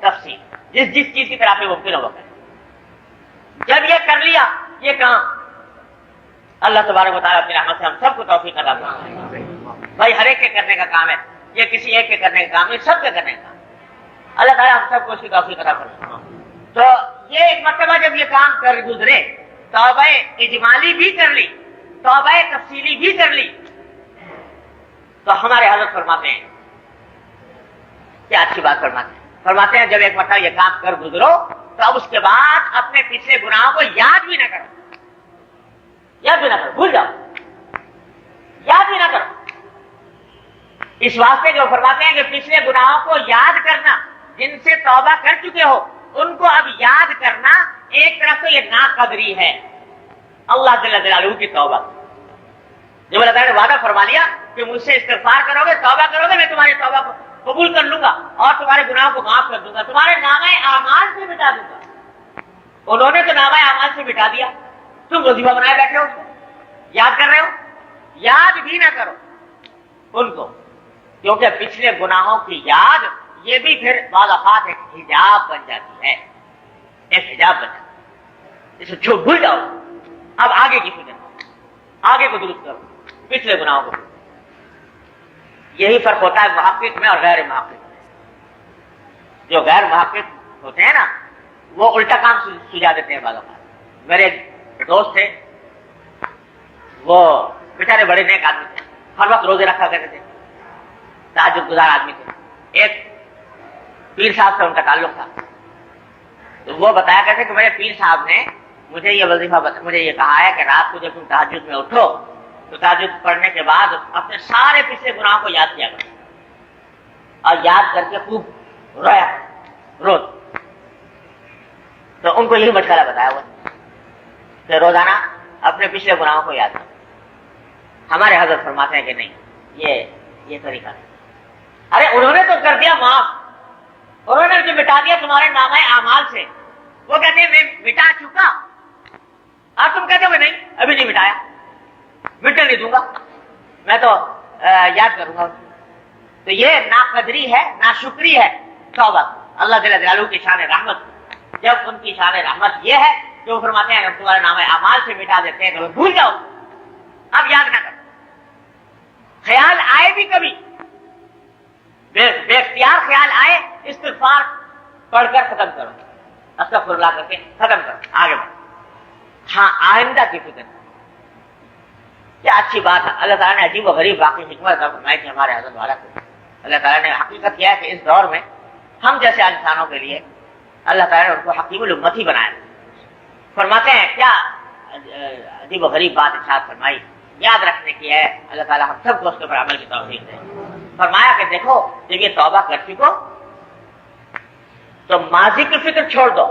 تفصیل، جس چیز کی طرف ممکن ہو وہ کرے. جب یہ کر لیا یہ کام، اللہ تبارک و تعالیٰ اپنی رحمت سے ہم سب کو توفیق عطا فرمائے. بھائی ہر ایک کے کرنے کا کام ہے، یہ کسی ایک کے کرنے کا کام نہیں، سب کے کرنے کا کام. اللہ تعالیٰ ہم سب کو اس کی توفیق عطا فرمائے. تو یہ ایک مرتبہ جب یہ کام کر گزرے، توبہ اجمالی بھی کر لی، توبہ تفصیلی بھی کر لی، تو ہمارے حضرت فرماتے ہیں کیا اچھی بات فرماتے ہیں جب ایک مرتبہ یہ کام کر گزرو تو اب اس کے بعد اپنے پچھلے گناہوں کو یاد بھی نہ کرو، بھول جاؤ، یاد بھی نہ کرو. اس واسطے جو فرماتے ہیں کہ پچھلے گناہوں کو یاد کرنا، جن سے توبہ کر چکے ہو ان کو اب یاد کرنا، ایک طرف سے یہ ناقدری ہے اللہ جل جلالہ کی توبہ. جب اللہ تعالیٰ نے وعدہ فرما لیا کہ مجھ سے استغفار کرو گے، توبہ کرو گے، میں تمہاری توبہ کو قبول کر لوں گا اور تمہارے گناہوں کو معاف کر دوں گا، تمہارے نامہ اعمال سے مٹا دوں گا. انہوں نے تو نامہ اعمال سے مٹا دیا، تم وظیفہ بنائے بیٹھے ہو، اس کو یاد کر رہے ہو. یاد بھی نہ کرو ان کو، کیونکہ پچھلے گناہوں کی یاد یہ بھی پھر بعض اوقات ایک حجاب بن جاتی ہے، ایک حجاب بن جاتی ہے. اسے چھوڑ بھول جاؤ، اب آگے کی فکر، آگے کو درست کرو، پچھلے گناہوں کو. یہی فرق ہوتا ہے محقق میں اور غیر محقق میں. جو غیر محقق ہوتے ہیں نا وہ الٹا کام سجا دیتے ہیں بعض اوقات. میرے دوست تھے، وہ بیچارے بڑے نیک آدمی تھے، ہر وقت روزے رکھا کرتے تھے، تہجد گزار آدمی تھے. ایک پیر صاحب سے ان کا تعلق تھا، تو وہ بتایا کرتے کہ میرے پیر صاحب نے مجھے یہ وظیفہ مجھے یہ کہا ہے کہ رات کو جب تم تہجد میں اٹھو تو تہجد پڑھنے کے بعد اپنے سارے پچھلے گناہوں کو یاد کیا کرو اور یاد کر کے خوب رویا روز. تو ان کو یہی مشغلہ بتایا ہوا کہ روزانہ اپنے پچھلے گناہوں کو یاد کرو. ہمارے حضرت فرماتے ہیں کہ نہیں، یہ طریقہ نہیں. ارے انہوں نے تو کر دیا معاف، انہوں نے جو مٹا دیا تمہارے نامہ اعمال سے. وہ کہتے ہیں میں مٹا چکا، اور تم کہتے ہو کہ نہیں ابھی نہیں مٹایا، مٹنے نہیں دوں گا، میں تو یاد کروں گا. تو یہ ناقدری ہے، ناشکری ہے توبہ. اللہ جل جلالہ کی شان رحمت، جب ان کی شان رحمت یہ ہے جو فرماتے ہیں تمہارے نامہ اعمال سے مٹا دیتے ہیں تو بھول جاؤ، اب یاد نہ کرو. خیال آئے بھی کبھی، بے اختیار خیال آئے، استغفار پڑھ کر ختم کرو، استغفر اللہ کر کے ختم کرو، آگے بڑھو۔ ہاں آئندہ کی فکر، کیا اچھی بات ہے، اللہ تعالیٰ نے عجیب و غریب واقعی حکمت فرمائی تھی ہمارے حضرت والا کو۔ اللہ تعالیٰ نے حقیقت کیا ہے کہ اس دور میں ہم جیسے انسانوں کے لیے اللہ تعالیٰ نے ان کو حکیم الامت ہی بنایا۔ فرماتے ہیں کیا عجیب و غریب بات ارشاد فرمائی، یاد رکھنے کی ہے، اللہ تعالیٰ ہم سب کو اس کے اوپر عمل کی توفیق دے۔ فرمایا کہ دیکھو جب یہ توبہ کر چکو تو ماضی کی فکر چھوڑ دو،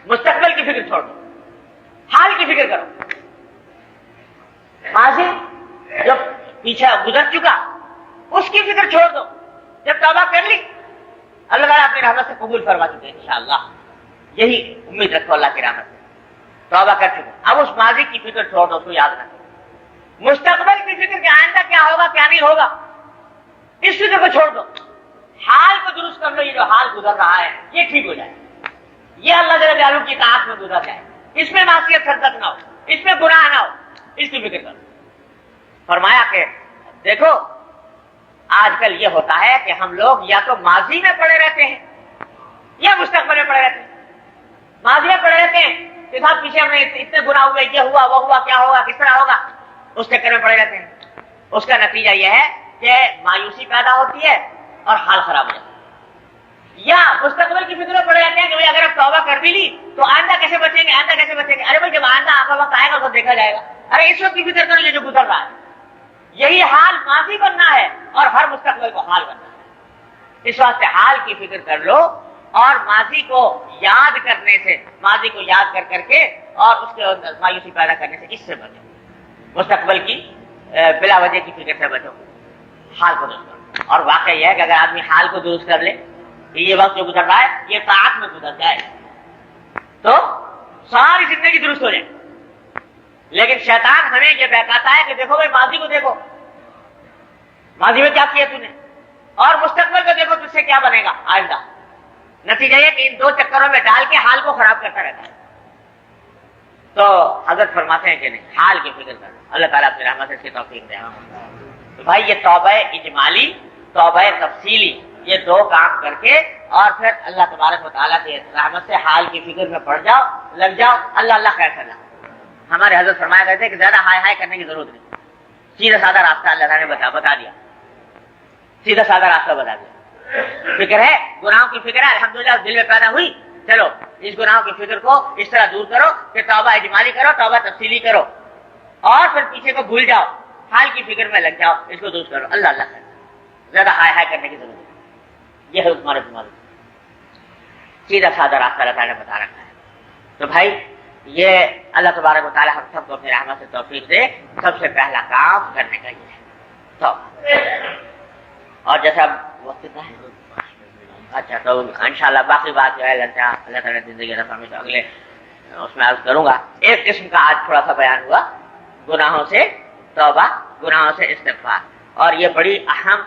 مستقبل کی فکر چھوڑ دو، حال کی فکر کرو۔ ماضی جو پیچھے گزر چکا اس کی فکر چھوڑ دو، جب توبہ کر لی اللہ تعالیٰ اپنی رحمت سے قبول فرما چکے انشاءاللہ، یہی امید رکھو اللہ کی رحمت سے۔ توبہ کر چکے، اب اس ماضی کی فکر چھوڑ دو، اس کو یاد رکھو۔ مستقبل کی فکر کہ آئندہ کیا ہوگا کیا نہیں ہوگا، اس فکر کو چھوڑ دو، حال کو درست کر لو، یہ جو حال گزر رہا ہے یہ ٹھیک ہو جائے، یہ اللہ جل جلالہ کی اطاعت میں گزر جائے، اس میں معصیت سرزد نہ ہو، اس میں گناہ نہ ہو، اس کی فکر کرو۔ فرمایا کہ دیکھو آج کل یہ ہوتا ہے کہ ہم لوگ یا تو ماضی میں پڑے رہتے ہیں یا مستقبل میں پڑے رہتے ہیں۔ ماضی میں پڑے رہتے ہیں کہ صاحب پیچھے ہم نے اتنے گناہ ہوئے، یہ ہوا وہ ہوا، کیا ہوگا کس طرح ہوگا، اس چکر میں پڑے رہتے ہیں۔ اس کا نتیجہ یہ ہے کہ مایوسی پیدا ہوتی ہے اور حال خراب ہو جاتا ہے۔ یا مستقبل کی فکر میں پڑے رہتے ہیں کہ اگر اب توبہ کر بھی لی تو آئندہ کیسے بچیں گے، آئندہ کیسے بچیں گے، ارے بھائی جب آئندہ آپ کا وقت آئے گا تو دیکھا جائے گا، ارے اس وقت کی فکر کرو یہ جو گزر رہا ہے۔ یہی حال ماضی بننا ہے اور ہر مستقبل کو حال بننا ہے۔ اس واسطے حال کی فکر کر لو اور ماضی کو یاد کرنے سے، ماضی کو یاد کر کر کے اور اس کے اندر مایوسی پیدا کرنے سے اس سے بچو، مستقبل کی بلا وجہ کی فکر سے بچو، حال کو درست کرو۔ اور واقعہ یہ ہے کہ اگر آدمی حال کو درست کر لے، یہ وقت جو گزر رہا ہے یہ طاعت میں گزر جائے تو ساری زندگی درست ہو جائے۔ لیکن شیطان ہمیں یہ بہکاتا ہے کہ دیکھو بھائی ماضی کو دیکھو، ماضی میں کیا کیا تو نے، اور مستقبل کو دیکھو تجھ سے کیا بنے گا آئندہ۔ نتیجہ یہ کہ ان دو چکروں میں ڈال کے حال کو خراب کرتا رہتا ہے۔ تو حضرت فرماتے ہیں کہ نہیں، حال کی فکر کرو، اللہ تعالیٰ اپنی رحمت سے اس کی توفیق دے۔ تو بھائی یہ توبہ اجمالی، توبہ تفصیلی، یہ دو کام کر کے اور پھر اللہ تبارک و تعالیٰ کی رحمت سے حال کی فکر میں پڑ جاؤ، لگ جاؤ، اللہ اللہ خیر کرنا۔ ہمارے حضرت فرمایا کرتے کہ زیادہ ہائے ہائے کرنے کی ضرورت نہیں، سیدھا سادہ راستہ اللہ تعالیٰ نے بتا دیا، سیدھا سادہ راستہ بتا دیا۔ فکر ہے، گناہوں کی فکر ہے، الحمدللہ دل میں پیدا ہوئی، چلو اس گناہوں کی فکر کو اس طرح دور کرو کہ توبہ اجمالی کرو، توبہ تفصیلی کرو، اور پھر پیچھے کو بھول جاؤ، حال کی فکر میں لگ جاؤ، اس کو درست کرو، اللہ اللہ خیر، زیادہ ہائے ہائے کرنے کی ضرورت نہیں۔ یہ ہے تمہارے سیدھا سادہ راستہ اللہ تعالیٰ نے بتا رکھا ہے۔ تو بھائی یہ اللہ تبارک و تعالیٰ ہم سب کو اپنی رحمت سے توفیق دے۔ سب سے پہلا کام کرنے کا یہ ہے توبہ۔ اور جیسا وقت کتنا ہے، اچھا تو انشاءاللہ باقی بات جو ہے اللہ تعالیٰ زندگی رفع میں اگلے اس میں عرض کروں گا۔ ایک قسم کا آج تھوڑا سا بیان ہوا، گناہوں سے توبہ، گناہوں سے استغفار، اور یہ بڑی اہم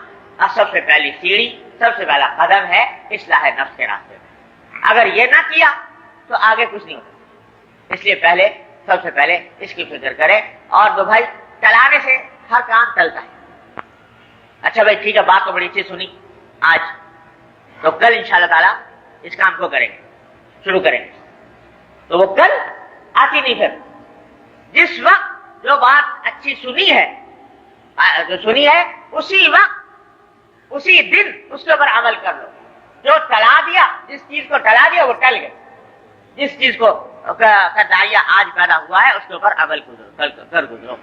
سب سے پہلی سیڑھی، سب سے پہلا قدم ہے اصلاح نفس کے راستے میں۔ اگر یہ نہ کیا تو آگے کچھ نہیں ہوتا، اس لیے پہلے سب سے پہلے اس کی فکر کرے۔ اور دو بھائی ٹلانے سے ہر کام ٹلتا ہے۔ اچھا بھائی ٹھیک ہے، بات تو بڑی اچھی سنی آج، تو کل انشاءاللہ تعالیٰ اس کام کو کریں گے، شروع کریں گے۔ تو وہ کل آتی نہیں، پھر جس وقت جو بات اچھی سنی ہے، جو سنی ہے اسی وقت اسی دن اس کے اوپر عمل کر لو۔ جو ٹلا دیا، جس چیز کو ٹلا دیا وہ ٹل گئے، جس چیز کو کا داعیہ آج پیدا ہوا ہے اس کے اوپر عمل کر گزرو۔